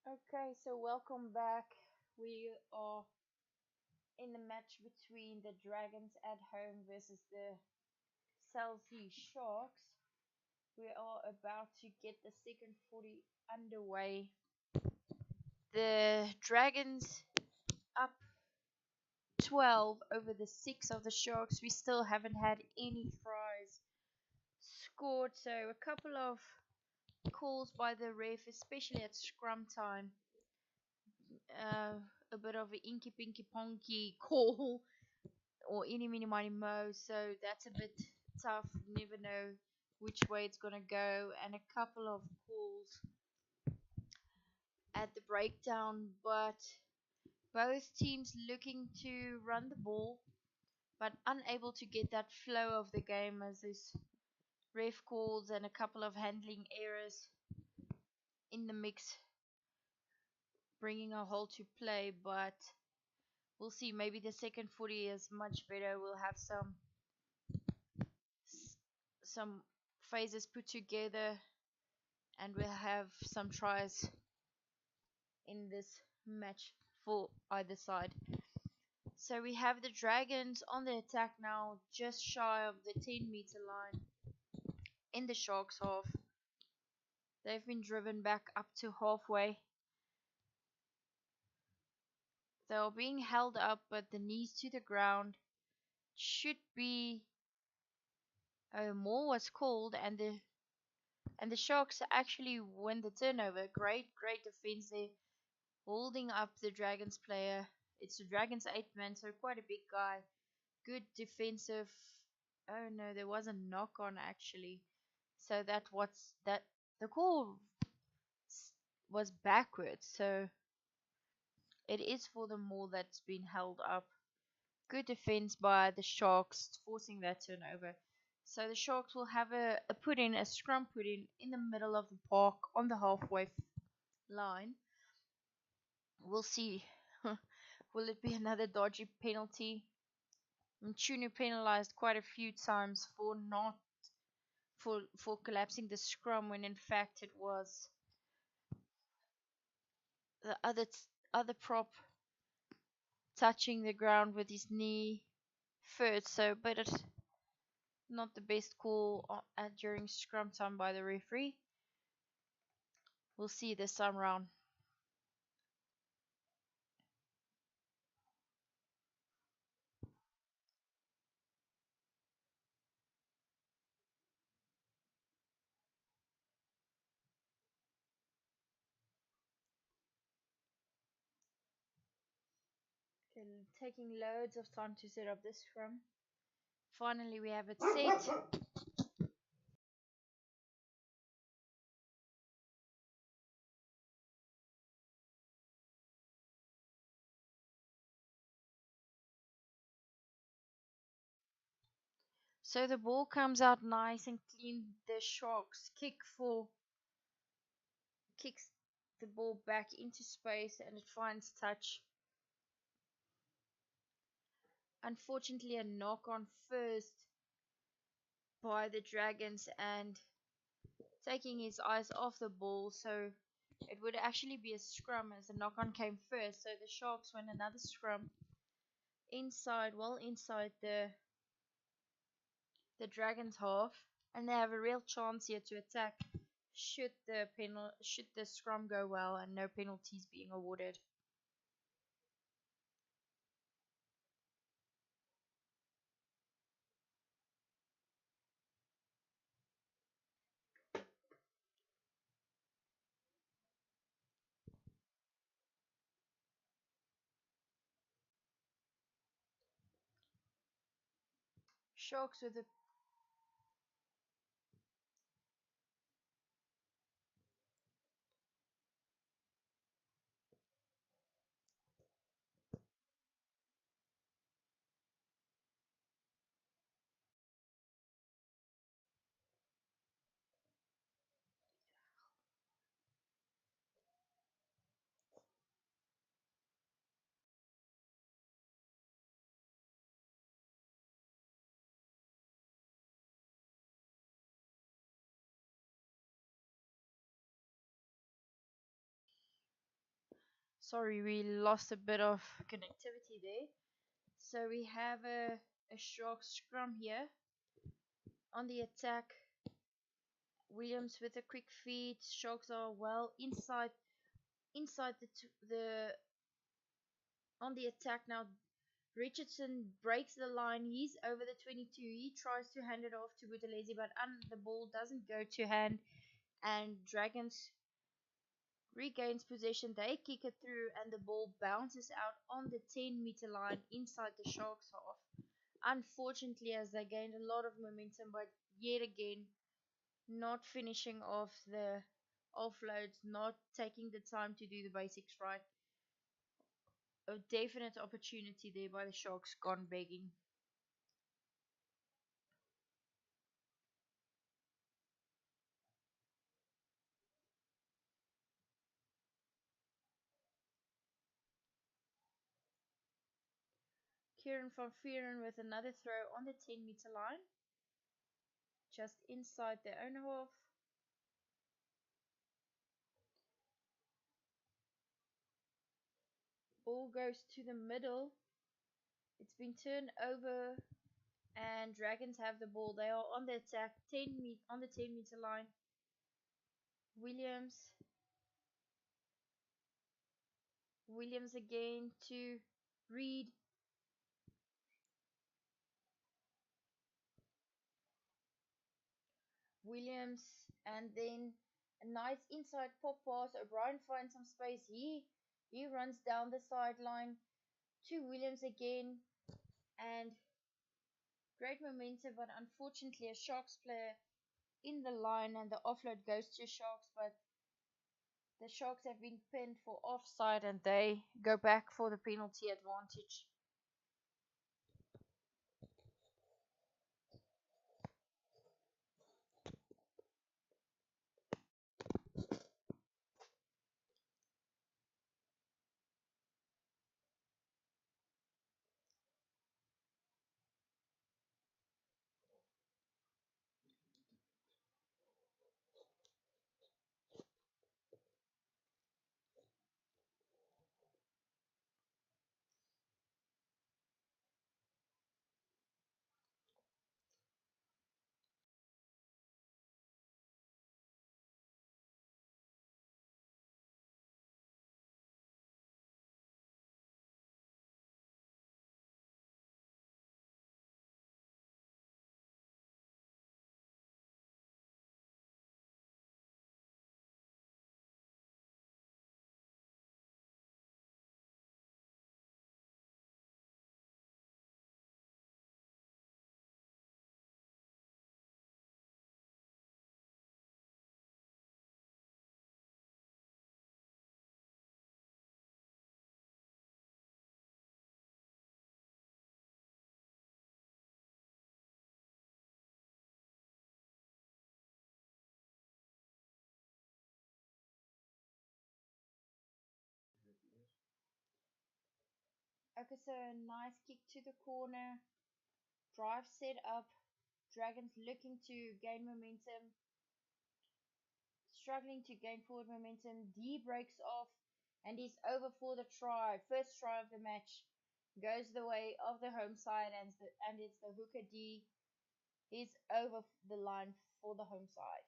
Okay, so welcome back. We are in the match between the Dragons at home versus the Chelsea Sharks. We are about to get the second 40 underway. The Dragons up 12 over the 6 of the Sharks. We still haven't had any tries scored, so a couple of calls by the ref, especially at scrum time. Uh, a bit of an inky pinky ponky call or any mini mighty mo, so that's a bit tough. Never know which way it's gonna go, and a couple of calls at the breakdown, but both teams looking to run the ball, but unable to get that flow of the game as this ref calls and a couple of handling errors in the mix, bringing a hole to play. But we'll see. Maybe the second 40 is much better. We'll have some phases put together, and we'll have some tries in this match for either side. So we have the Dragons on the attack now, just shy of the 10-meter line in the Sharks half. They've been driven back up to halfway. They are being held up, but the knees to the ground should be. More was called, and the Sharks actually win the turnover. Great defense there, holding up the Dragons player. It's the Dragons 8-man, so quite a big guy. Good defensive. Oh no, there was a knock on actually. So that the call was backwards. So it is for the maul that's been held up. Good defense by the Sharks, forcing that turnover. So the Sharks will have a scrum put in the middle of the park on the halfway line. We'll see. Will it be another dodgy penalty? Mchunu penalized quite a few times for not for collapsing the scrum when in fact it was the other prop touching the ground with his knee first. So, but it's not the best call during scrum time by the referee. We'll see this time round. Okay, taking loads of time to set up this scrum. Finally, we have it set. So the ball comes out nice and clean. The Sharks kicks the ball back into space and it finds touch. Unfortunately, a knock on first by the Dragons and taking his eyes off the ball. So it would actually be a scrum as the knock on came first. So the Sharks win another scrum well inside the Dragons half, and they have a real chance here to attack should the scrum go well and no penalties being awarded. Sharks with a Sorry, we lost a bit of connectivity there. So we have a Shark scrum here. On the attack, Williams with a quick feed. Sharks are well inside the on the attack now. Richardson breaks the line. He's over the 22. He tries to hand it off to Buthelezi, but the ball doesn't go to hand, and Dragons regains possession. They kick it through, and the ball bounces out on the 10-meter line inside the Sharks' half. Unfortunately, as they gained a lot of momentum, but yet again, not finishing off the offloads, not taking the time to do the basics right. A definite opportunity there by the Sharks gone begging. Kieran van Vieren with another throw on the 10-meter line, just inside their own half. Ball goes to the middle. It's been turned over, and Dragons have the ball. They are on the attack, on the 10-meter line. Williams again to Reed. Williams, and then a nice inside pop pass. O'Brien finds some space. He runs down the sideline to Williams again, and great momentum, but unfortunately a Sharks player in the line, and the offload goes to Sharks, but the Sharks have been pinned for offside, and they go back for the penalty advantage. Okay, so a nice kick to the corner. Drive set up. Dragons looking to gain momentum. Struggling to gain forward momentum. D breaks off, and he's over for the try. First try of the match goes the way of the home side, and it's the hooker D. He's over the line for the home side.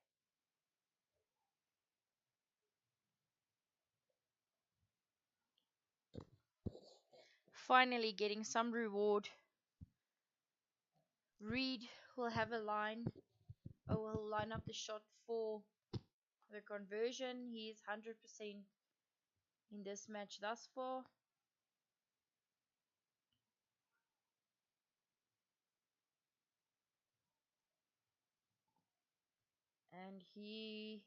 Finally getting some reward. Reed will have a line, or will line up the shot for the conversion. He is 100% in this match thus far. And he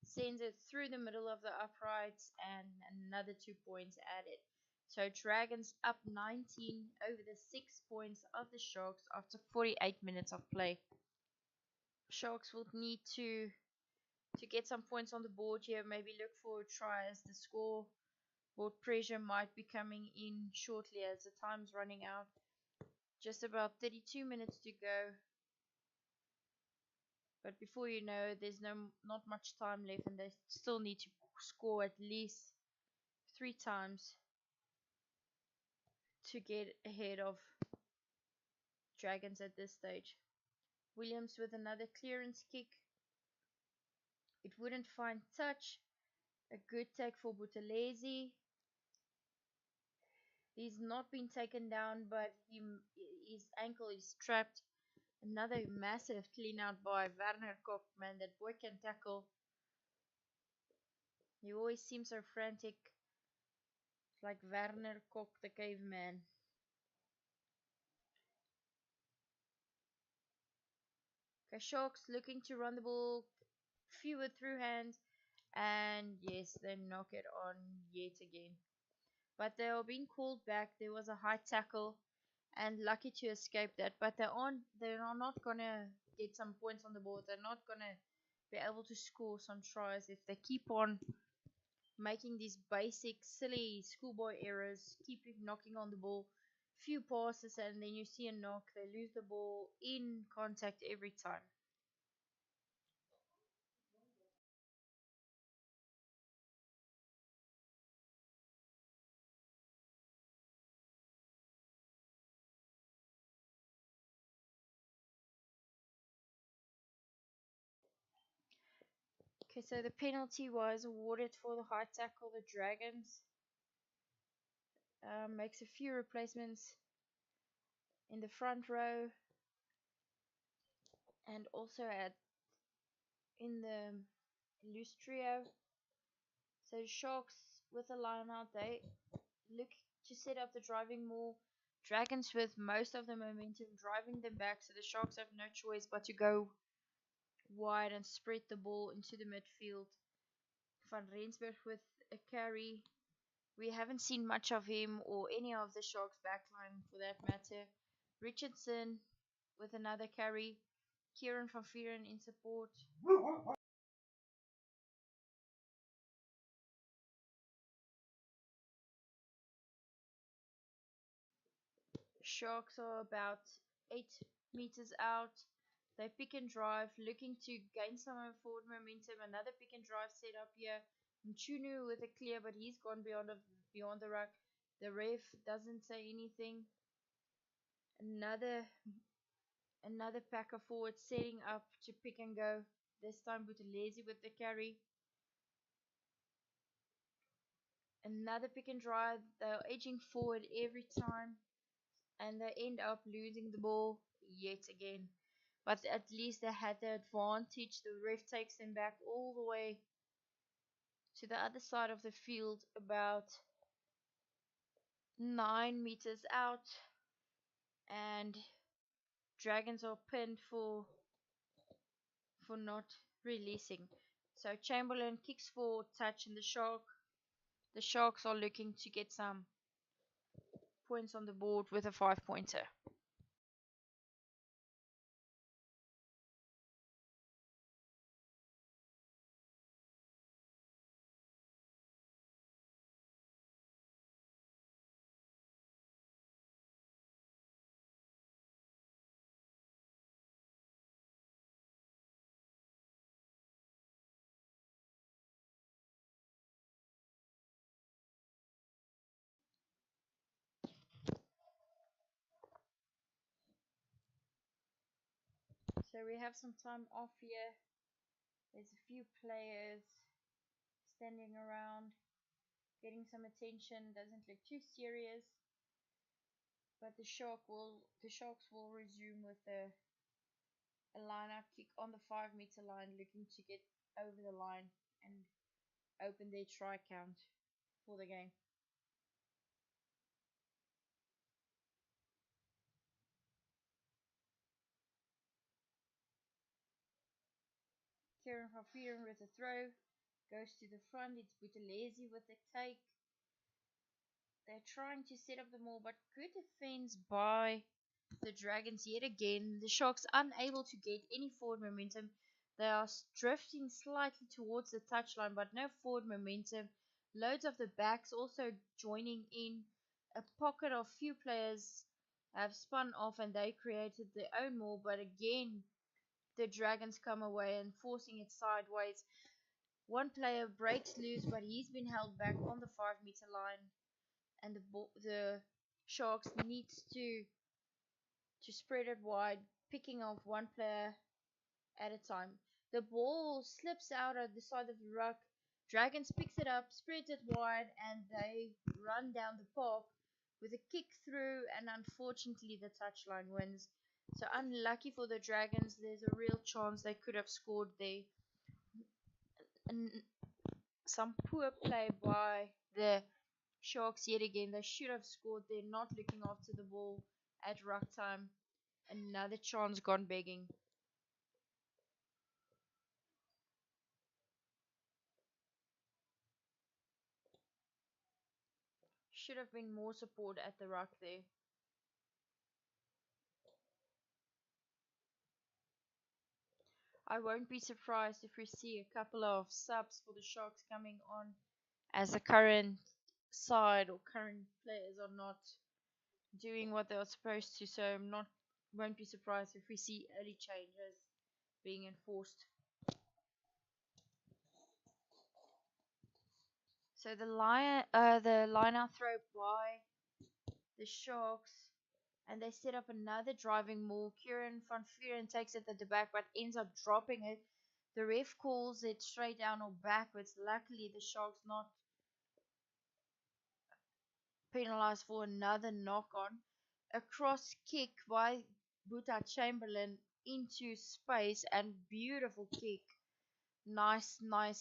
sends it through the middle of the uprights, and another 2 points added. So Dragons up 19 over the 6 points of the Sharks after 48 minutes of play. Sharks will need to get some points on the board here, maybe look for a try, as the scoreboard pressure might be coming in shortly as the time's running out. Just about 32 minutes to go. But before you know, there's not much time left, and they still need to score at least 3 times to get ahead of Dragons at this stage. Williams with another clearance kick. It wouldn't find touch. A good take for Buthelezi. He's not been taken down, but his ankle is trapped. Another massive clean out by Werner Kok, man. That boy can tackle. He always seems so frantic. Like Werner Kok, the caveman. Okay, Sharks looking to run the ball. Fewer through hands. And yes, they knock it on yet again. But they are being called back. There was a high tackle. And lucky to escape that. But they're not gonna get some points on the board. They're not gonna be able to score some tries if they keep on making these basic silly schoolboy errors, keep knocking on the ball, few passes, and then you see a knock. They lose the ball in contact every time. Okay, so the penalty was awarded for the high tackle. The Dragons makes a few replacements in the front row and also in the loose trio. So Sharks with a line out, they look to set up the driving more. Dragons with most of the momentum driving them back, so the Sharks have no choice but to go wide and spread the ball into the midfield. Van Rensburg with a carry. We haven't seen much of him or any of the Sharks backline for that matter. Richardson with another carry. Kieran van Vieren in support. Sharks are about 8 meters out. They pick and drive, looking to gain some forward momentum. Another pick and drive set up here. Mchunu with a clear, but he's gone beyond the ruck. The ref doesn't say anything. Another packer forward setting up to pick and go. This time Buthelezi with the carry. Another pick and drive. They're edging forward every time, and they end up losing the ball yet again. But at least they had the advantage. The ref takes them back all the way to the other side of the field, about 9 meters out, and Dragons are pinned for not releasing. So Chamberlain kicks for touch, and the Sharks are looking to get some points on the board with a 5-pointer. So we have some time off here. There's a few players standing around, getting some attention. Doesn't look too serious, but the Sharks will resume with a line-up kick on the 5-meter line, looking to get over the line and open their try count for the game. Kieran van Vieren with a throw, goes to the front. It's Buthelezi with a take. They're trying to set up the more, but good defense by the Dragons yet again. The Sharks unable to get any forward momentum. They are drifting slightly towards the touchline, but no forward momentum. Loads of the backs also joining in. A pocket of few players have spun off and they created their own more, but again the Dragons come away and forcing it sideways. One player breaks loose, but he's been held back on the 5 meter line, and the Sharks needs to spread it wide, picking off one player at a time. The ball slips out at the side of the ruck. Dragons picks it up, spreads it wide, and they run down the park with a kick through, and unfortunately the touchline wins. So unlucky for the Dragons. There's a real chance they could have scored there. And some poor play by the Sharks yet again. They should have scored there, not looking after the ball at ruck time. Another chance gone begging. Should have been more support at the ruck there. I won't be surprised if we see a couple of subs for the Sharks coming on, as the current side or current players are not doing what they are supposed to. So I'm not won't be surprised if we see early changes being enforced. So the line out throw by the Sharks, and they set up another driving maul. Kieran van Vuren takes it at the back, but ends up dropping it. The ref calls it straight down or backwards. Luckily, the Sharks not penalized for another knock on. A cross kick by Buta Chamberlain into space, and beautiful kick. Nice net.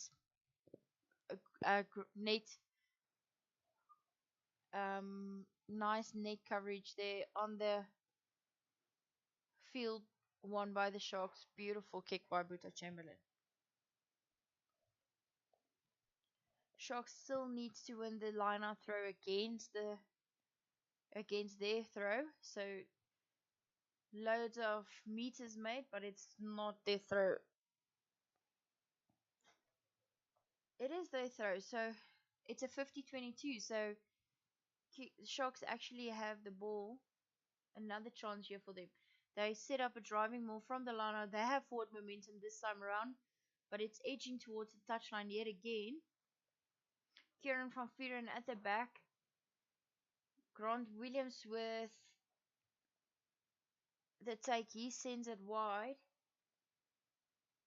Nice net coverage there on the field, won by the Sharks. Beautiful kick by Buta Chamberlain. Sharks still needs to win the line out throw against their throw. So loads of meters made, but it's not their throw. It is their throw, so it's a 50-22. So Sharks actually have the ball. Another chance here for them. They set up a driving maul from the line out. They have forward momentum this time around, but it's edging towards the touchline yet again. Kieran van Vuren at the back. Grant Williams with the take. He sends it wide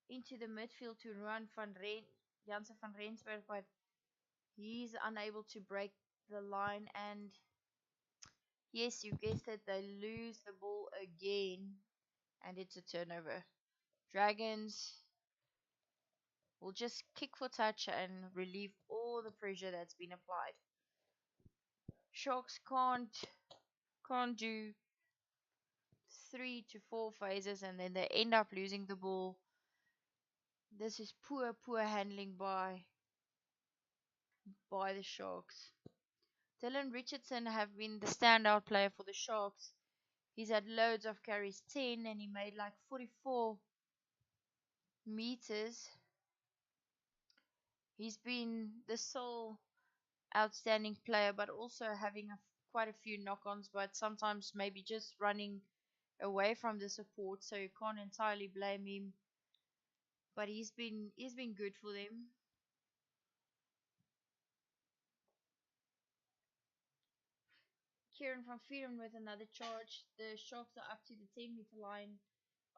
into the midfield to Jansen van Rensburg, but he's unable to break the line. And yes, you guessed it, they lose the ball again, and it's a turnover. Dragons will just kick for touch and relieve all the pressure that's been applied. Sharks can't do 3 to 4 phases, and then they end up losing the ball. This is poor handling by the Sharks. Dylan Richardson have been the standout player for the Sharks. He's had loads of carries, 10, and he made like 44 meters. He's been the sole outstanding player, but also having quite a few knock-ons, but sometimes maybe just running away from the support, so you can't entirely blame him. But he's been good for them. Kieran van Vuren with another charge. The Sharks are up to the 10-meter line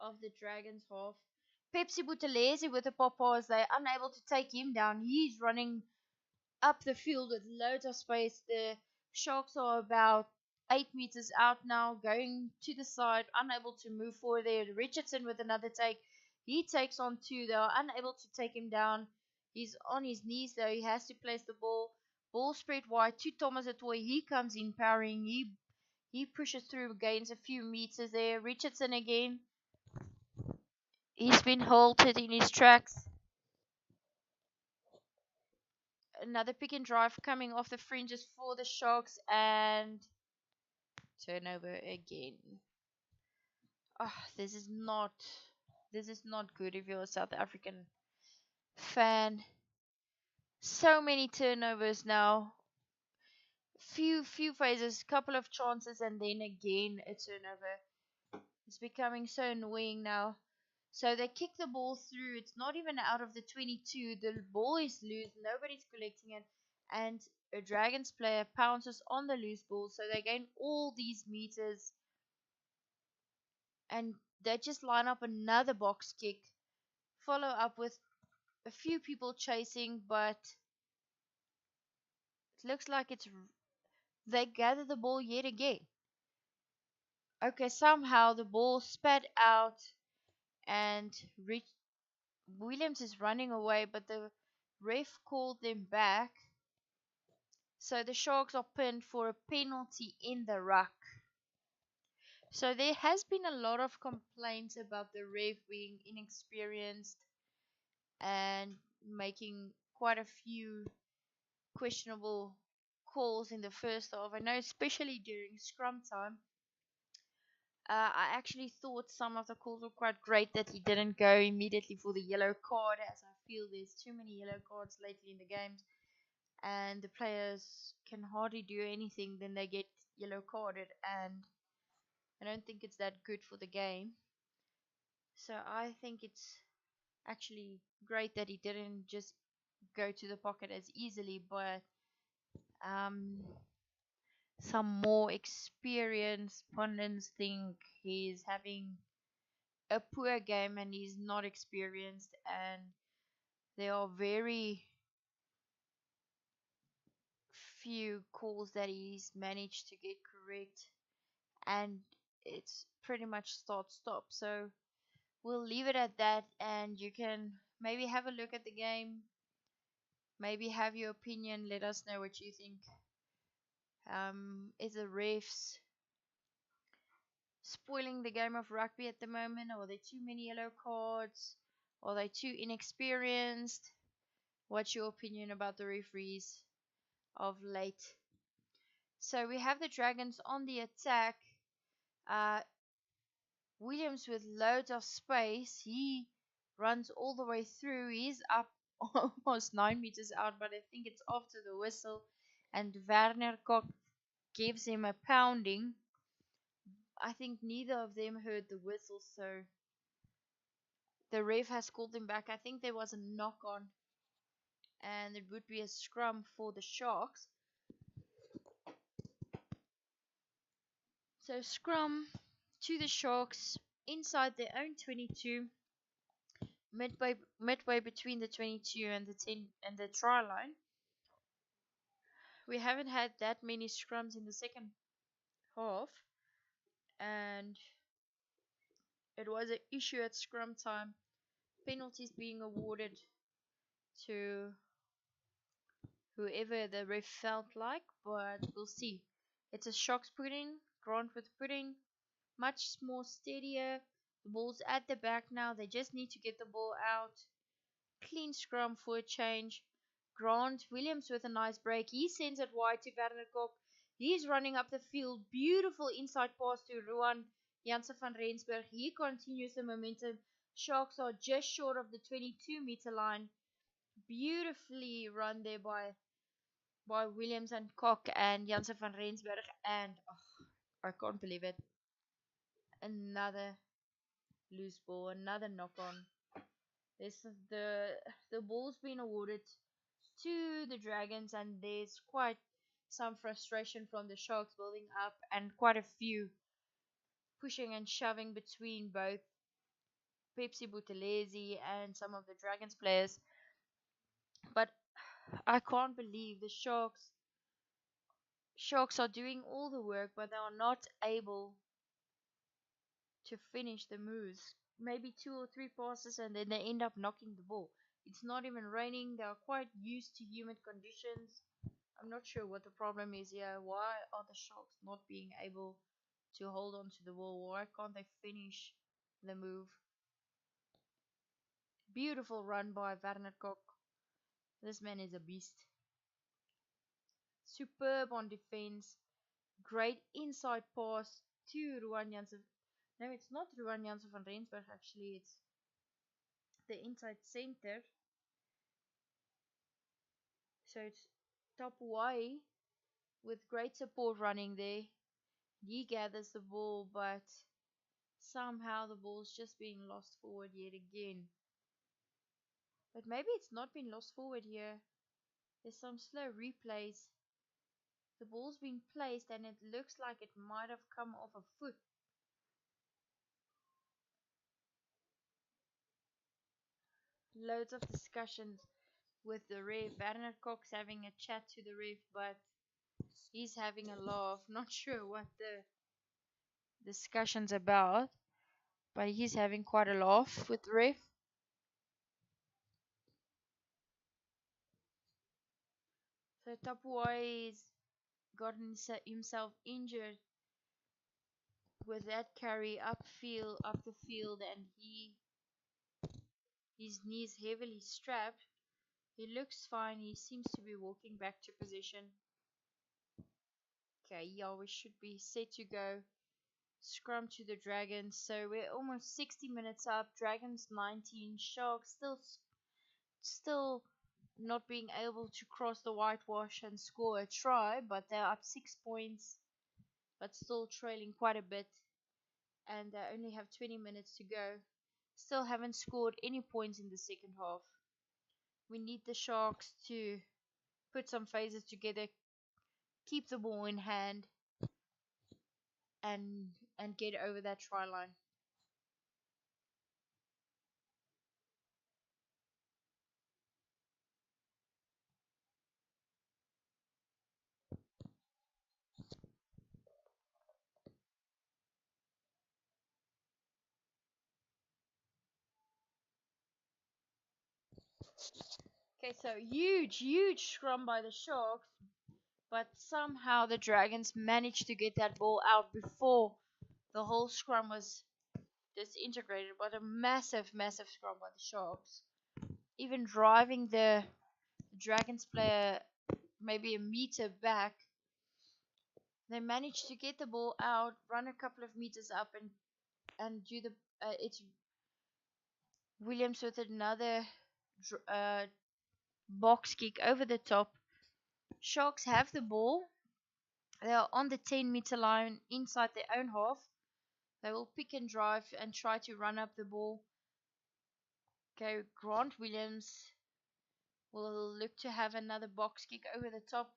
of the Dragons half. Pepsi Buthelezi with a pop pass. They're unable to take him down. He's running up the field with loads of space. The Sharks are about 8 meters out now, going to the side, unable to move forward there. Richardson with another take. He takes on 2. They are unable to take him down. He's on his knees though. He has to place the ball. Ball spread wide to Thomas Atoy. He comes in powering. He pushes through, gains a few meters there. Richardson again. He's been halted in his tracks. Another pick and drive coming off the fringes for the Sharks, and turnover again. Oh, this is not good if you're a South African fan. So many turnovers now. Few phases, couple of chances, and then again a turnover. It's becoming so annoying now. So they kick the ball through. It's not even out of the 22. The ball is loose. Nobody's collecting it. And a Dragons player pounces on the loose ball. So they gain all these meters. And they just line up another box kick. Follow up with a few people chasing. But it looks like they gather the ball yet again. Okay, somehow the ball spat out and Williams is running away, but the ref called them back. So the Sharks are pinned for a penalty in the ruck. So there has been a lot of complaints about the ref being inexperienced and making quite a few questionable calls in the first half. I know, especially during scrum time. I actually thought some of the calls were quite great that he didn't go immediately for the yellow card, as I feel there's too many yellow cards lately in the games, and the players can hardly do anything, then they get yellow carded, and I don't think it's that good for the game. So I think it's actually great that he didn't just go to the pocket as easily, but um, some more experienced pundits think he's having a poor game and he's not experienced, and there are very few calls that he's managed to get correct, and it's pretty much start stop. So we'll leave it at that, and you can maybe have a look at the game, maybe have your opinion, let us know what you think. Is the refs spoiling the game of rugby at the moment? Or are there too many yellow cards? Are they too inexperienced? What's your opinion about the referees of late? So we have the Dragons on the attack. Uh, Williams with loads of space. He runs all the way through. He's up almost 9 meters out, but I think it's after the whistle. And Werner Kok gives him a pounding. I think neither of them heard the whistle, so the ref has called him back. I think there was a knock on, and it would be a scrum for the Sharks. So scrum to the Sharks inside their own 22, midway between the 22 and the 10 and the try line. We haven't had that many scrums in the second half, and it was an issue at scrum time. Penalties being awarded to whoever the ref felt like, but we'll see. It's a Sharks pudding, Grant with pudding, much more steadier. The ball's at the back now. They just need to get the ball out. Clean scrum for a change. Grant Williams with a nice break. He sends it wide to Werner Kok. He's running up the field. Beautiful inside pass to Ruan Janssen van Rensburg. He continues the momentum. Sharks are just short of the 22-meter line. Beautifully run there by Williams and Kok and Janssen van Rensburg. And I can't believe it. Another loose ball, another knock on. This is the ball's been awarded to the Dragons, and there's quite some frustration from the Sharks building up, and quite a few pushing and shoving between both Pepsi Buthelezi and some of the Dragons players. But I can't believe the Sharks are doing all the work, but they are not able to finish the moves. Maybe 2 or 3 passes, and then they end up knocking the ball. It's not even raining. They are quite used to humid conditions. I'm not sure what the problem is here. Why are the Sharks not being able to hold on to the ball? Why can't they finish the move? Beautiful run by Werner Kok. This man is a beast. Superb on defense. Great inside pass to Ruan Janssen. No, it's not Ruan Janssen van Rensburg actually. It's the inside center. So it's top Y with great support running there. He gathers the ball, but Somehow the ball's just being lost forward yet again. But maybe it's not been lost forward here. There's some slow replays. The ball's been placed and it looks like it might have come off a foot. Loads of discussions with the ref. Werner Cox having a chat to the ref, but he's having a laugh. Not sure what the discussion's about, but he's having quite a laugh with the ref. So Tapuai's gotten himself injured with that carry up the field, and his knees heavily strapped. He looks fine. He seems to be walking back to position. Okay, yeah, we should be set to go. Scrum to the Dragons. So we're almost 60 minutes up. Dragons 19. Sharks still not being able to cross the whitewash and score a try, but they're up 6 points, but still trailing quite a bit. And they only have 20 minutes to go. Still haven't scored any points in the second half. We need the Sharks to put some phases together, keep the ball in hand, and get over that try line. Okay, so huge scrum by the Sharks, but somehow the Dragons managed to get that ball out before the whole scrum was disintegrated. But a massive scrum by the Sharks, even driving the Dragons player maybe a meter back. They managed to get the ball out, run a couple of meters up, and do the it's Williams with another box kick over the top. Sharks have the ball. They are on the 10-meter line inside their own half. They will pick and drive and try to run up the ball. Okay, Grant Williams will look to have another box kick over the top.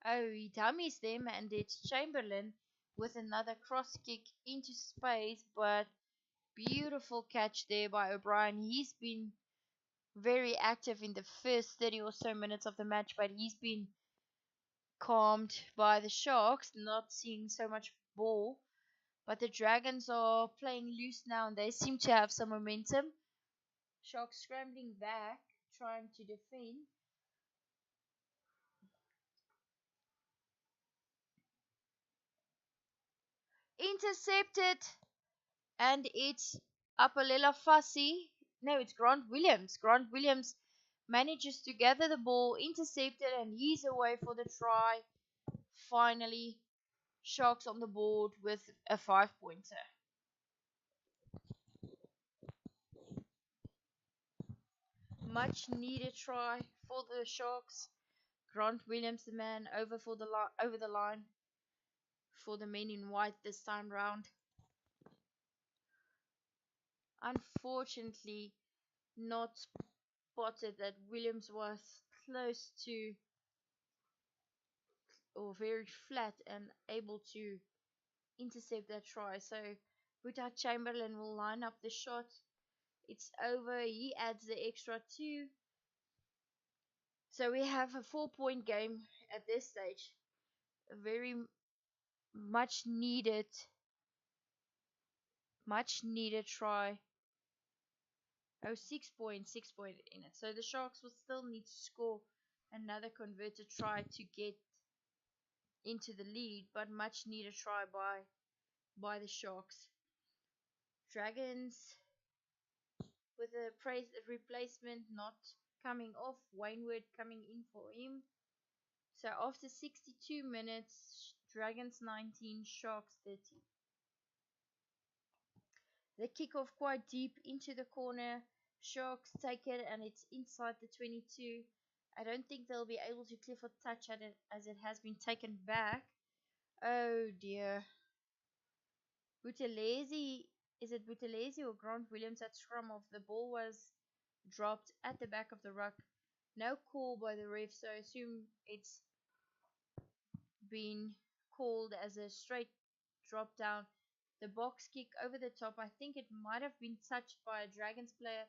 Oh, he dummies them, and it's Chamberlain with another cross kick into space, but beautiful catch there by O'Brien. He's been very active in the first 30 or so minutes of the match, but he's been calmed by the Sharks, not seeing so much ball. But the Dragons are playing loose now and they seem to have some momentum. Sharks scrambling back, trying to defend. Intercepted, and it's Apalela Fassi. No, it's Grant Williams. Grant Williams manages to gather the ball, intercepted, and he's away for the try. Finally, Sharks on the board with a 5-pointer. Much needed try for the Sharks. Grant Williams, the man, over the line for the men in white this time round. Unfortunately, not spotted that Williams was close to or very flat and able to intercept that try. So Buta Chamberlain will line up the shot. It's over. He adds the extra 2. So we have a 4-point game at this stage. A very much needed try. Oh, 6 points in it. So the Sharks will still need to score another converted try to get into the lead, but much needed try by the Sharks. Dragons with a replacement not coming off, Wainwood coming in for him. So after 62 minutes, Dragons 19, Sharks 30. The kickoff quite deep into the corner. Sharks take it and it's inside the 22. I don't think they'll be able to clear for touch at it as it has been taken back. Oh dear. Buthelezi Is it Buthelezi or Grant Williams at scrum off? The ball was dropped at the back of the ruck. No call by the ref, so I assume it's been called as a straight drop down. The box kick over the top. I think it might have been touched by a Dragons player.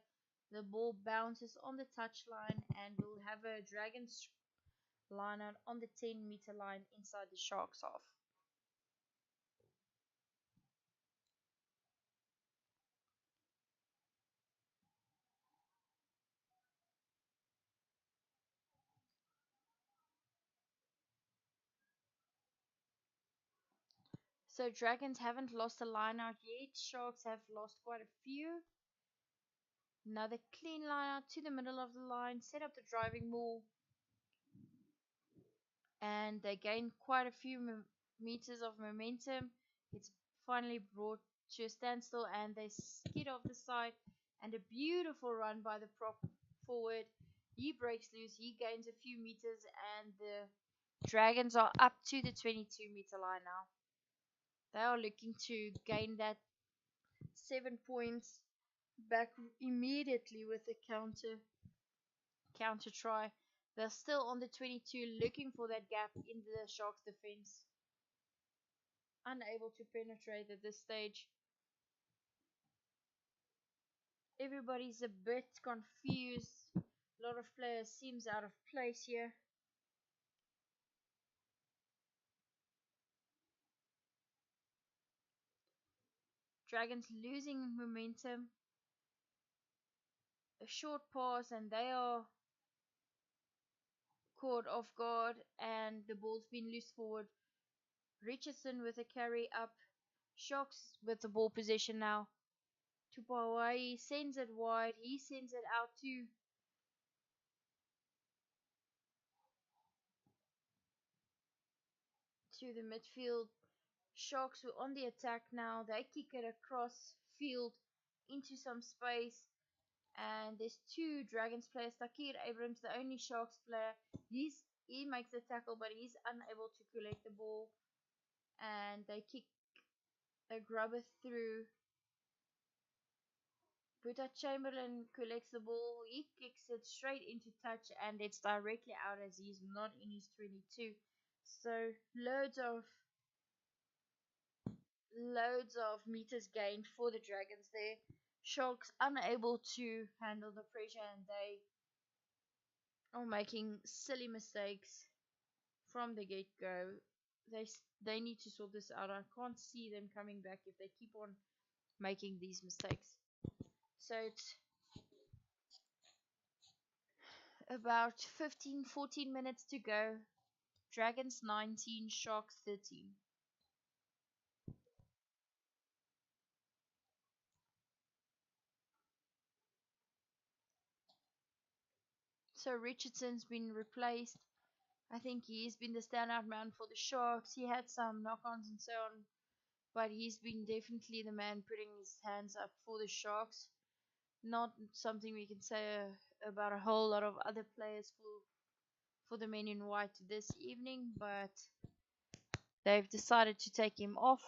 The ball bounces on the touchline and we'll have a Dragons line out on the 10-meter line inside the Sharks half. So Dragons haven't lost a line out yet. Sharks have lost quite a few. Another clean line out to the middle of the line. Set up the driving maul. And they gain quite a few meters of momentum. It's finally brought to a standstill and they skid off the side. And a beautiful run by the prop forward. He breaks loose. He gains a few meters and the Dragons are up to the 22-meter line now. They are looking to gain that 7 points back immediately with a counter try. They're still on the 22 looking for that gap in the Sharks defense. Unable to penetrate at this stage. Everybody's a bit confused. A lot of players seems out of place here. Dragons losing momentum. A short pass and they are caught off guard and the ball's been loose forward. Richardson with a carry up. Sharks with the ball possession now. Tupawai sends it wide. He sends it out to the midfield. Sharks were on the attack now. They kick it across field into some space. And there's two Dragons players. Takir Abrams, the only Sharks player. He makes the tackle, but he's unable to collect the ball. And they kick a grubber through. Buta Chamberlain collects the ball. He kicks it straight into touch, and it's directly out as he's not in his 22. So loads of meters gained for the Dragons there. Sharks unable to handle the pressure and they are making silly mistakes from the get-go. They need to sort this out. I can't see them coming back if they keep on making these mistakes. So it's about 14 minutes to go. Dragons 19, Sharks 13. So Richardson's been replaced. I think he's been the standout man for the Sharks. He had some knock-ons and so on, but he's been definitely the man putting his hands up for the Sharks. Not something we can say about a whole lot of other players for the men in white this evening, but they've decided to take him off.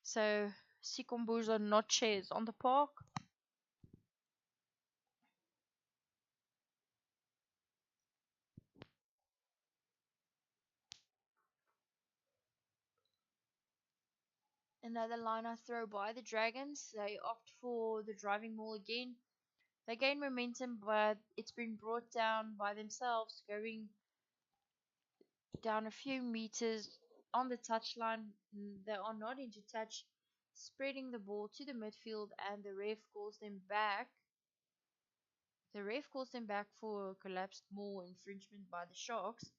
So Sikombuzo Noche is on the park. Another liner throw by the Dragons. They opt for the driving maul again. They gain momentum, but it's been brought down by themselves, going down a few meters on the touchline. They are not into touch, spreading the ball to the midfield, and the ref calls them back. The ref calls them back for collapsed maul infringement by the Sharks.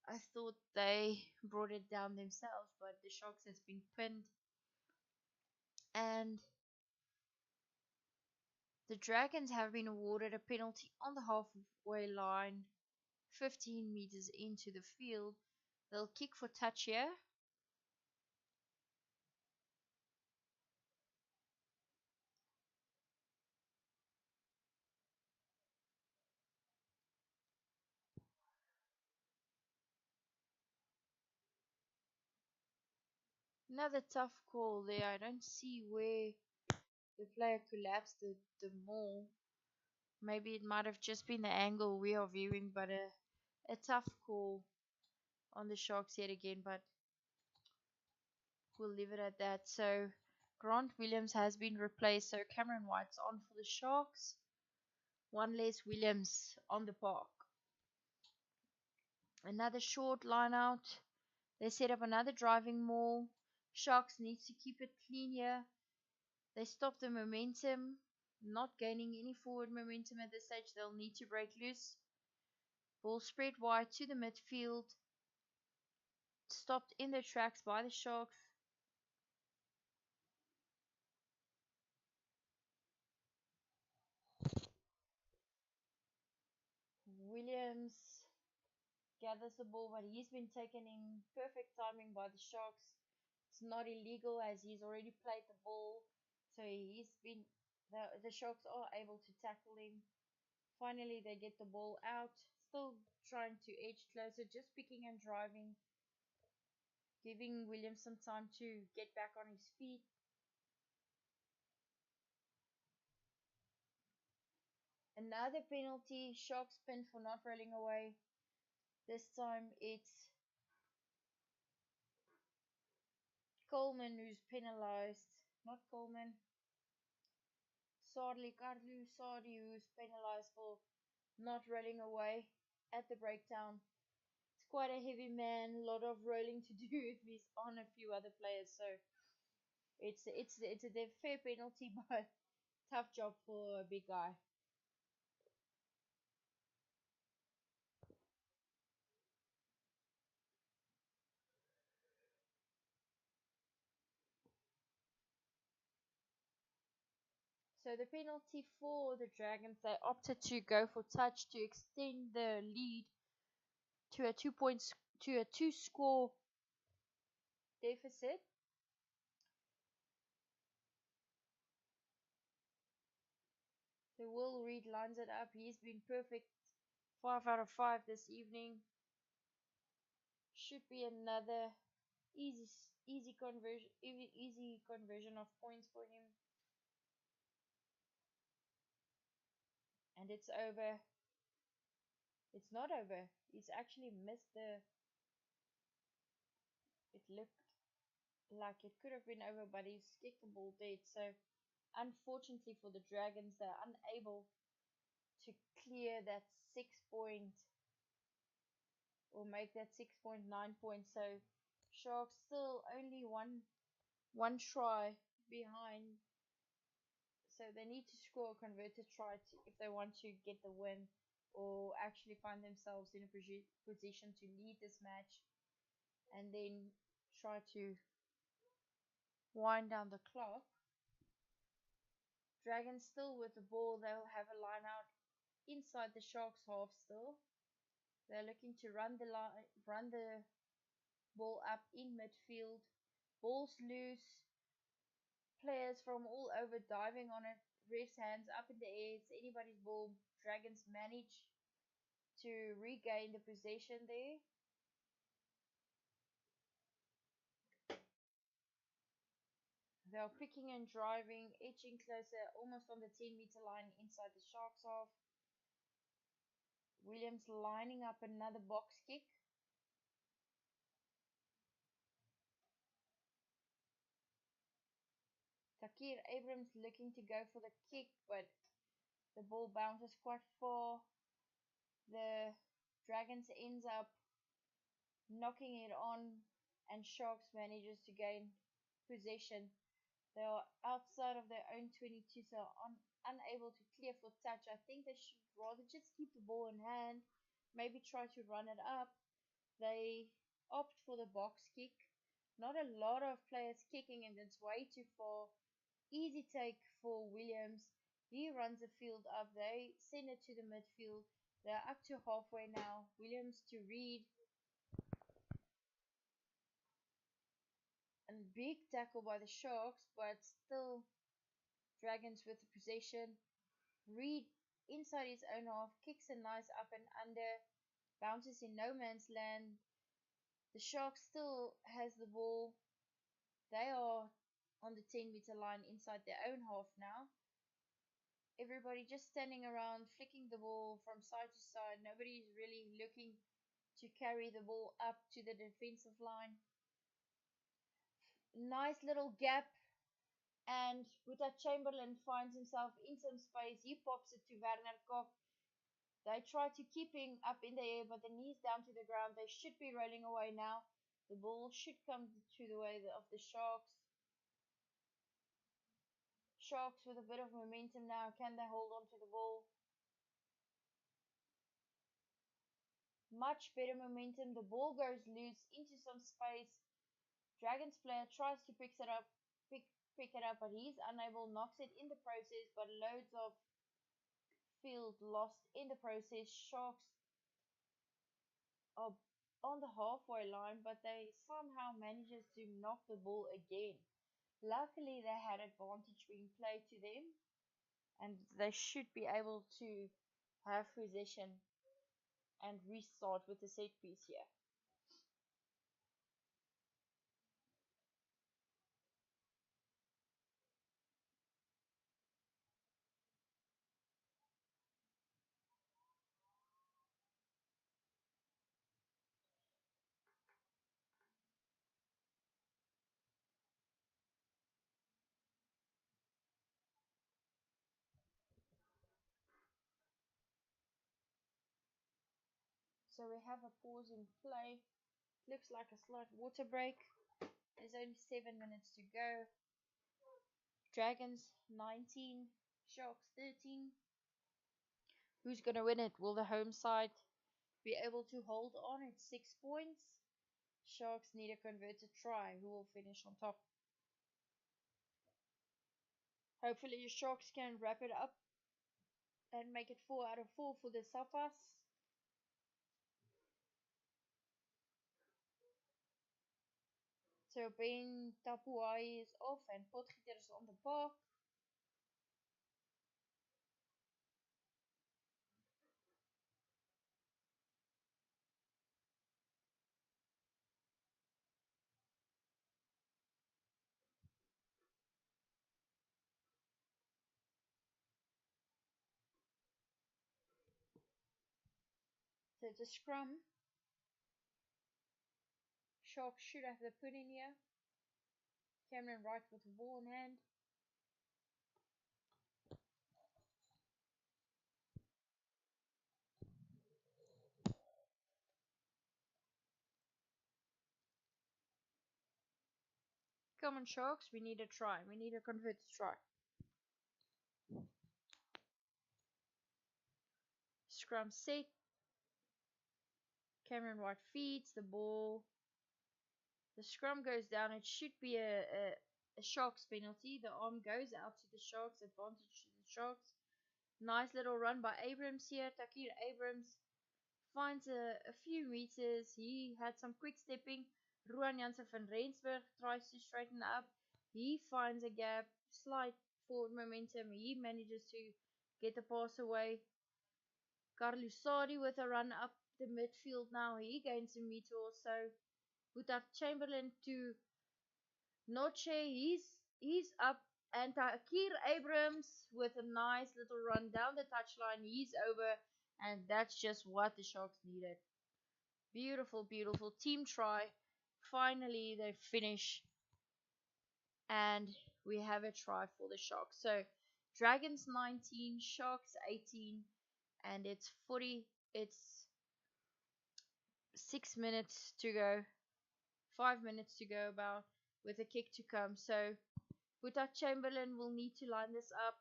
I thought they brought it down themselves, but the Sharks has been pinned. And the Dragons have been awarded a penalty on the halfway line, 15 meters into the field. They'll kick for touch here. Another tough call there. I don't see where the player collapsed the maul. Maybe it might have just been the angle we are viewing, but a tough call on the Sharks yet again, but we'll leave it at that. So Grant Williams has been replaced, so Cameron White's on for the Sharks. One less Williams on the park. Another short line out. They set up another driving maul. Sharks needs to keep it clean here. They stop the momentum, not gaining any forward momentum at this stage. They'll need to break loose. Ball spread wide to the midfield. Stopped in their tracks by the Sharks. Williams gathers the ball, but he's been taken in perfect timing by the Sharks. It's not illegal as he's already played the ball, so the Sharks are able to tackle him. Finally, they get the ball out, still trying to edge closer, just picking and driving, giving Williams some time to get back on his feet. Another penalty, Sharks pin for not rolling away. This time it's Coleman who's penalized. Not Coleman. Carlu Sardi who's penalized for not rolling away at the breakdown. It's quite a heavy man, a lot of rolling to do if he's on a few other players, so it's a fair penalty, but tough job for a big guy. So the penalty for the Dragons, they opted to go for touch to extend the lead to a 2 points to a 2-score deficit. So Will Reed lines it up. He's been perfect. 5 out of 5 this evening. Should be another easy conversion of points for him. And it's over. It's not over. He's actually missed the. It looked like it could have been over, but he's kicked the ball dead. So unfortunately for the Dragons, they're unable to clear that 6 point or make that 6.9 points. So Sharks still only one try behind. So they need to score a converted try if they want to get the win or actually find themselves in a position to lead this match and then try to wind down the clock. Dragons still with the ball. They'll have a line out inside the Sharks half still. They're looking to run the ball up in midfield. Ball's loose. Players from all over diving on it. Ref's hands up in the air. It's anybody's ball. Dragons manage to regain the possession there. They are picking and driving, edging closer, almost on the 10-meter line inside the Sharks half. Williams lining up another box kick. Takir Abrams looking to go for the kick, but the ball bounces quite far. The Dragons ends up knocking it on, and Sharks manages to gain possession. They are outside of their own 22, so unable to clear for touch. I think they should rather just keep the ball in hand, maybe try to run it up. They opt for the box kick. Not a lot of players kicking, and it's way too far. Easy take for Williams. He runs the field up. They send it to the midfield. They're up to halfway now. Williams to Reed. And big tackle by the Sharks, but still Dragons with the possession. Reed inside his own half, kicks a nice up and under, bounces in no man's land. The Sharks still has the ball. They are on the 10-meter line inside their own half now. Everybody just standing around, flicking the ball from side to side. Nobody's really looking to carry the ball up to the defensive line. Nice little gap, and Boeta Chamberlain finds himself in some space. He pops it to Werner Kok. They try to keep him up in the air, but the knees down to the ground. They should be rolling away now. The ball should come to the way of the Sharks. Sharks with a bit of momentum now. Can they hold on to the ball? Much better momentum. The ball goes loose into some space. Dragons player tries to pick it up, but he's unable. Knocks it in the process, but loads of field lost in the process. Sharks are on the halfway line, but they somehow manages to knock the ball again. Luckily, they had advantage being played to them, and they should be able to have possession and restart with the set piece here. So we have a pause in play. Looks like a slight water break. There's only 7 minutes to go. Dragons 19, Sharks 13. Who's going to win it? Will the home side be able to hold on at 6 points? Sharks need a converted try. Who will finish on top? Hopefully the Sharks can wrap it up and make it 4 out of 4 for the Safas. So Ben Tapuai is off and Potgieter is on the park. So it's a scrum. Sharks should have the put in here. Cameron Wright with the ball in hand. Come on, Sharks. We need a try. We need a converted try. Scrum set. Cameron White feeds the ball. The scrum goes down. It should be a Sharks penalty. The arm goes out to the Sharks. Advantage to the Sharks. Nice little run by Abrams here. Takir Abrams finds a few meters. He had some quick stepping. Ruan Jansen van Rensburg tries to straighten up. He finds a gap. Slight forward momentum. He manages to get the pass away. Carlusari with a run up the midfield now. He gains a meter or so. Boeta Chamberlain to Noche. He's up. And Takir Abrams with a nice little run down the touchline. He's over. And that's just what the Sharks needed. Beautiful, beautiful team try. Finally, they finish. And we have a try for the Sharks. So, Dragons 19, Sharks 18. And it's 6 minutes to go, 5 minutes to go about with a kick to come. So Boeta Chamberlain will need to line this up.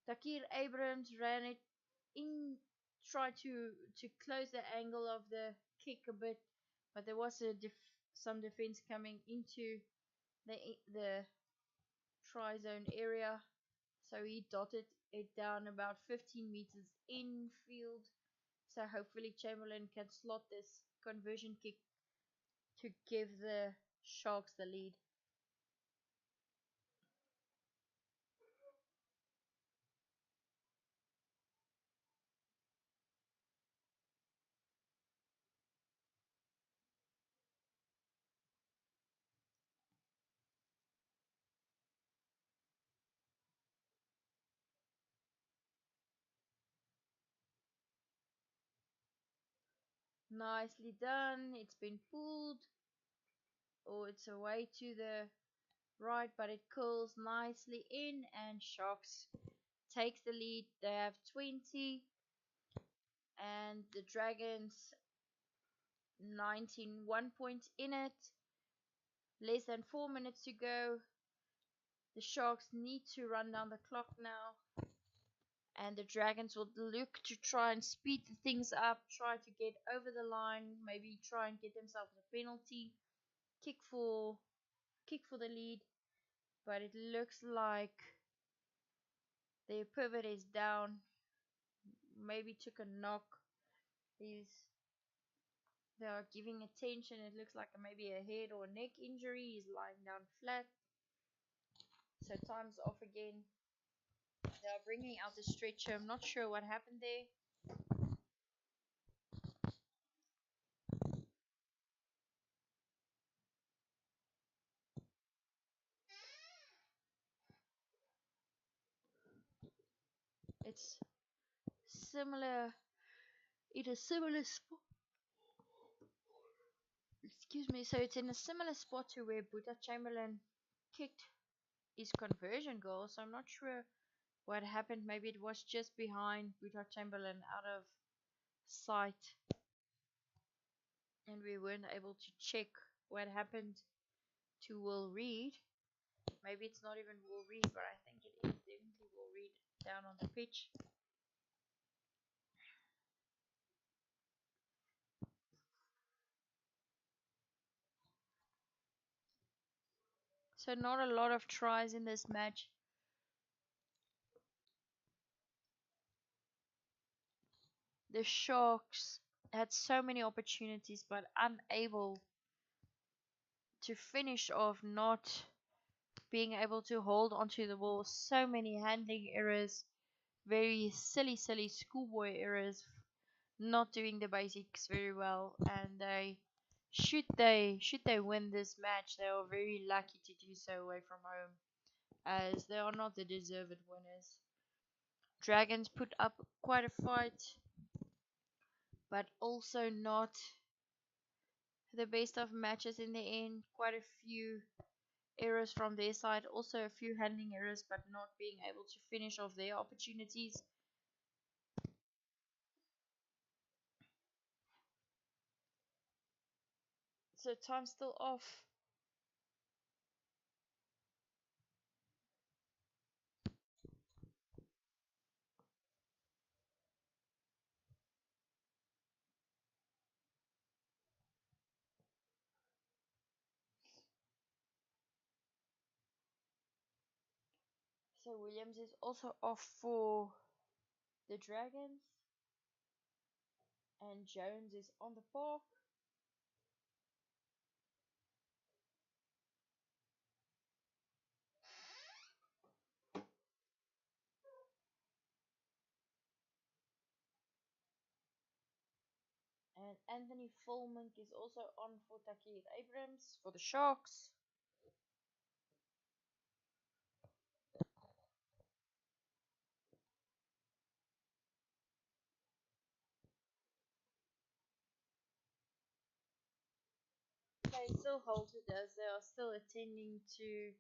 Takir Abrams ran it in, tried to close the angle of the kick a bit, but there was some defense coming into the try zone area, so he dotted it down about 15 meters infield. So hopefully Chamberlain can slot this conversion kick to give the Sharks the lead. Nicely done. It's been pulled, or it's away to the right, but it curls nicely in, and Sharks takes the lead. They have 20, and the Dragons 19, 1 point in it. Less than 4 minutes to go. The Sharks need to run down the clock now, and the Dragons will look to try and speed the things up, try to get over the line, maybe try and get themselves a penalty, kick for the lead. But it looks like their pivot is down. Maybe took a knock. They are giving attention. It looks like maybe a head or neck injury. He's lying down flat. So time's off again. They are bringing out the stretcher. I'm not sure what happened there. It's similar. It is similar spot. Excuse me. So it's in a similar spot to where Buta Chamberlain kicked his conversion goal. So I'm not sure what happened. Maybe it was just behind Buta Chamberlain, out of sight, and we weren't able to check what happened to Will Reed. Maybe it's not even Will Reed, but I think it is definitely Will Reed down on the pitch. So not a lot of tries in this match. The Sharks had so many opportunities but unable to finish off, not being able to hold onto the ball. So many handling errors, very silly schoolboy errors, not doing the basics very well, and should they win this match, they are very lucky to do so away from home, as they are not the deserved winners. Dragons put up quite a fight, but also not the best of matches in the end. Quite a few errors from their side, also a few handling errors, but not being able to finish off their opportunities. So time's still off. So Williams is also off for the Dragons, and Jones is on the park. And Anthony Fulmink is also on for Takir Abrams for the Sharks. They still halted as they are still attending to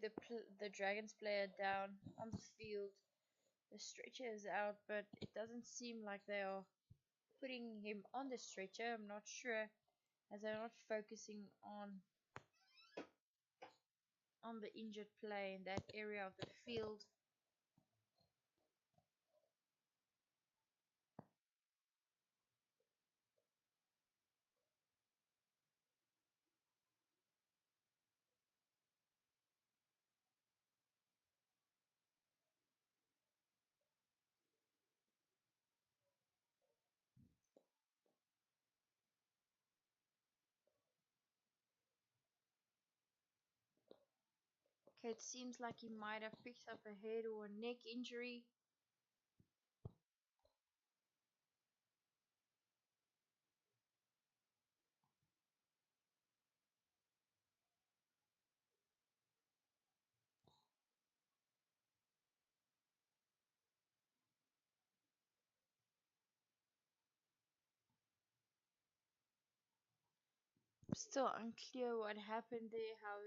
the Dragons player down on the field. The stretcher is out, but it doesn't seem like they are putting him on the stretcher. I'm not sure, as they're not focusing on the injured player in that area of the field. Okay, it seems like he might have picked up a head or a neck injury. Still unclear what happened there, how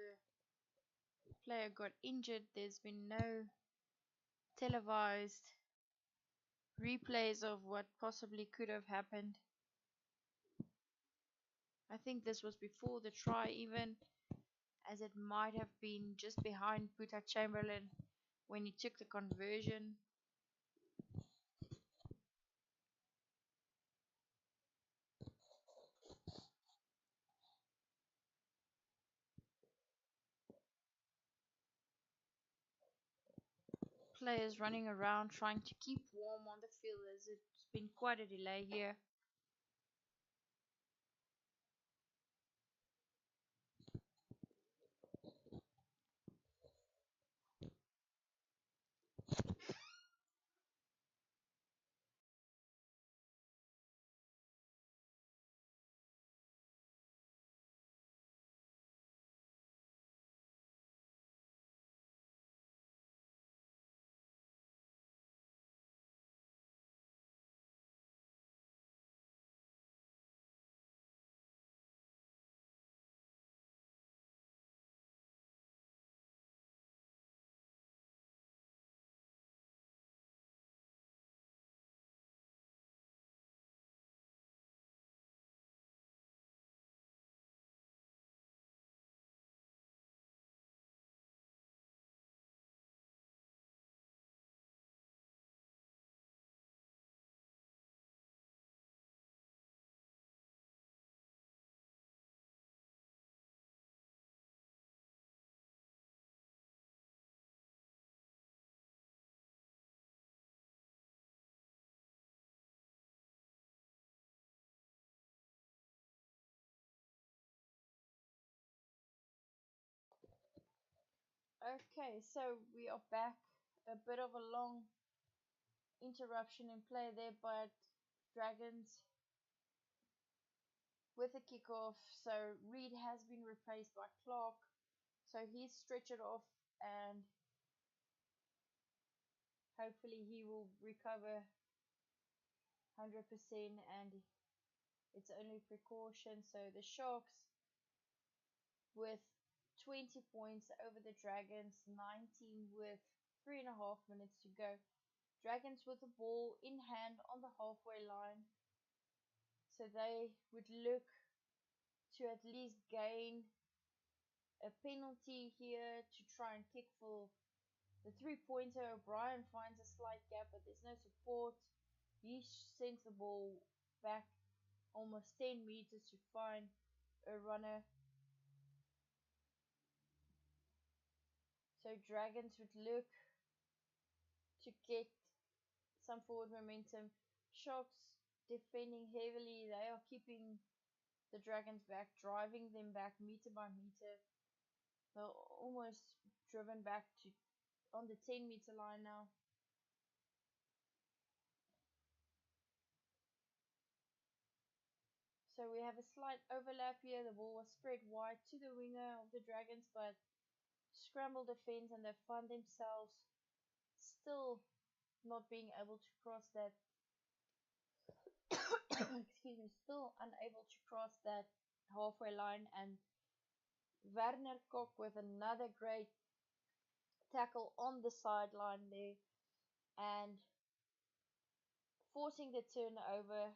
the player got injured. There's been no televised replays of what possibly could have happened. I think this was before the try even, as it might have been just behind Buta Chamberlain when he took the conversion. Players running around trying to keep warm on the field, as it's been quite a delay here. Okay, so we are back. A bit of a long interruption in play there, but Dragons with a kickoff. So Reed has been replaced by Clark. So he's stretched it off, and hopefully he will recover 100%, and it's only precaution. So the Sharks with 20 points over the Dragons, 19 with 3.5 minutes to go. Dragons with the ball in hand on the halfway line. So they would look to at least gain a penalty here to try and kick for the 3-pointer. O'Brien finds a slight gap, but there's no support. He sends the ball back almost 10 meters to find a runner. So Dragons would look to get some forward momentum. Sharks defending heavily. They are keeping the Dragons back, driving them back meter by meter. They're almost driven back to on the 10-meter line now. So we have a slight overlap here. The ball was spread wide to the winger of the Dragons, but scramble defense, and they find themselves still not being able to cross that. Excuse me, still unable to cross that halfway line, and Werner Kok with another great tackle on the sideline there, and forcing the turnover,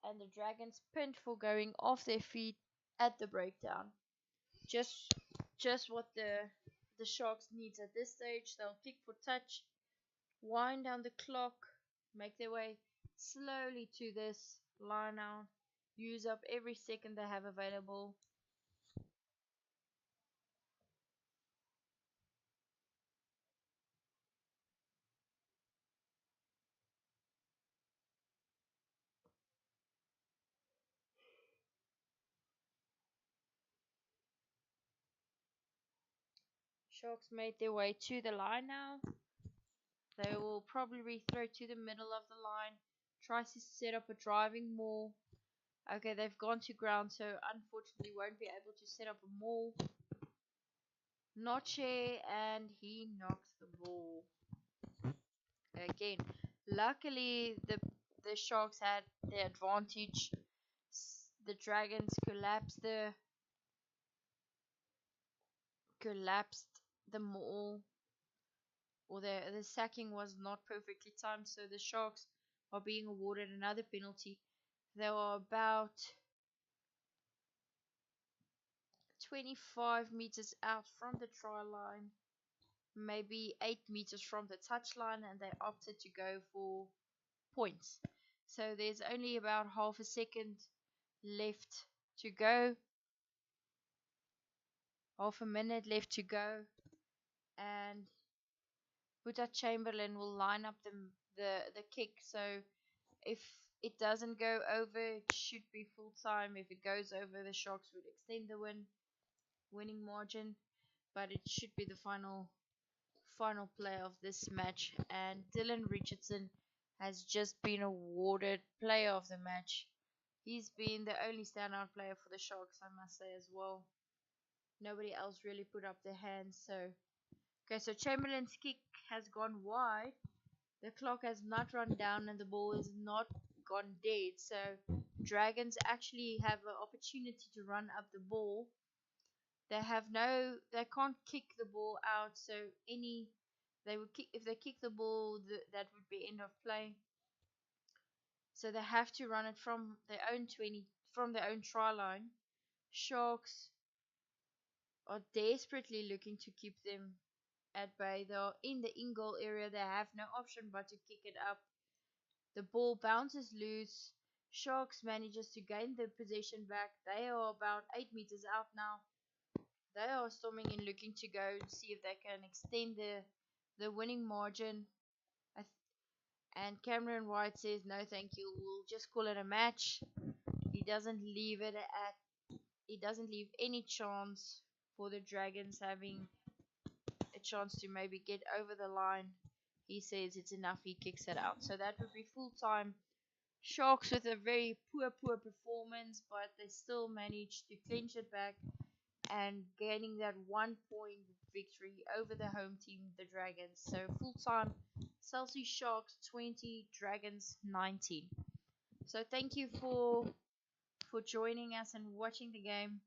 and the Dragons pinned for going off their feet at the breakdown. Just just what the Sharks needs at this stage. They'll kick for touch, wind down the clock, make their way slowly to this line out, use up every second they have available. Sharks made their way to the line now. They will probably throw to the middle of the line, tries to set up a driving maul. Okay, they've gone to ground, so unfortunately won't be able to set up a maul. Noche, and he knocks the ball. Again, luckily the Sharks had the advantage. the Dragons collapsed the mall, or the sacking was not perfectly timed, so the Sharks are being awarded another penalty. They were about 25 meters out from the try line, maybe 8 meters from the touchline, and they opted to go for points. So there's only about half a second left to go, half a minute left to go, and Buta Chamberlain will line up the kick. So if it doesn't go over, it should be full time. If it goes over, the Sharks would extend the winning margin, but it should be the final play of this match. And Dylan Richardson has just been awarded player of the match. He's been the only standout player for the Sharks, I must say, as well. Nobody else really put up their hands. So okay, so Chamberlain's kick has gone wide. The clock has not run down and the ball is not gone dead. So Dragons actually have an opportunity to run up the ball. They can't kick the ball out. So they would kick if they kick the ball, that would be end of play. So they have to run it from their own 20, from their own try line. Sharks are desperately looking to keep them at bay. They're in the in-goal area. They have no option but to kick it up. The ball bounces loose. Sharks manages to gain the possession back. They are about 8 meters out now. They are storming in, looking to go and see if they can extend the winning margin. And Cameron White says, no thank you, we'll just call it a match. He doesn't leave any chance for the Dragons having a chance to maybe get over the line. He says it's enough, he kicks it out. So that would be full time. Sharks with a very poor performance, but they still managed to clinch it back and gaining that 1 point victory over the home team, the Dragons. So full time, Celsius Sharks 20, Dragons 19. So thank you for joining us and watching the game.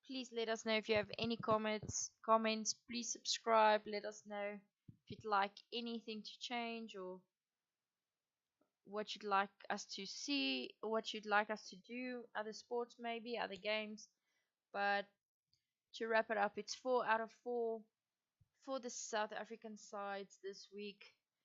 Please let us know if you have any comments. Please subscribe. Let us know if you'd like anything to change, or what you'd like us to see, or what you'd like us to do, other sports maybe, other games. But to wrap it up, it's 4 out of 4 for the South African sides this week.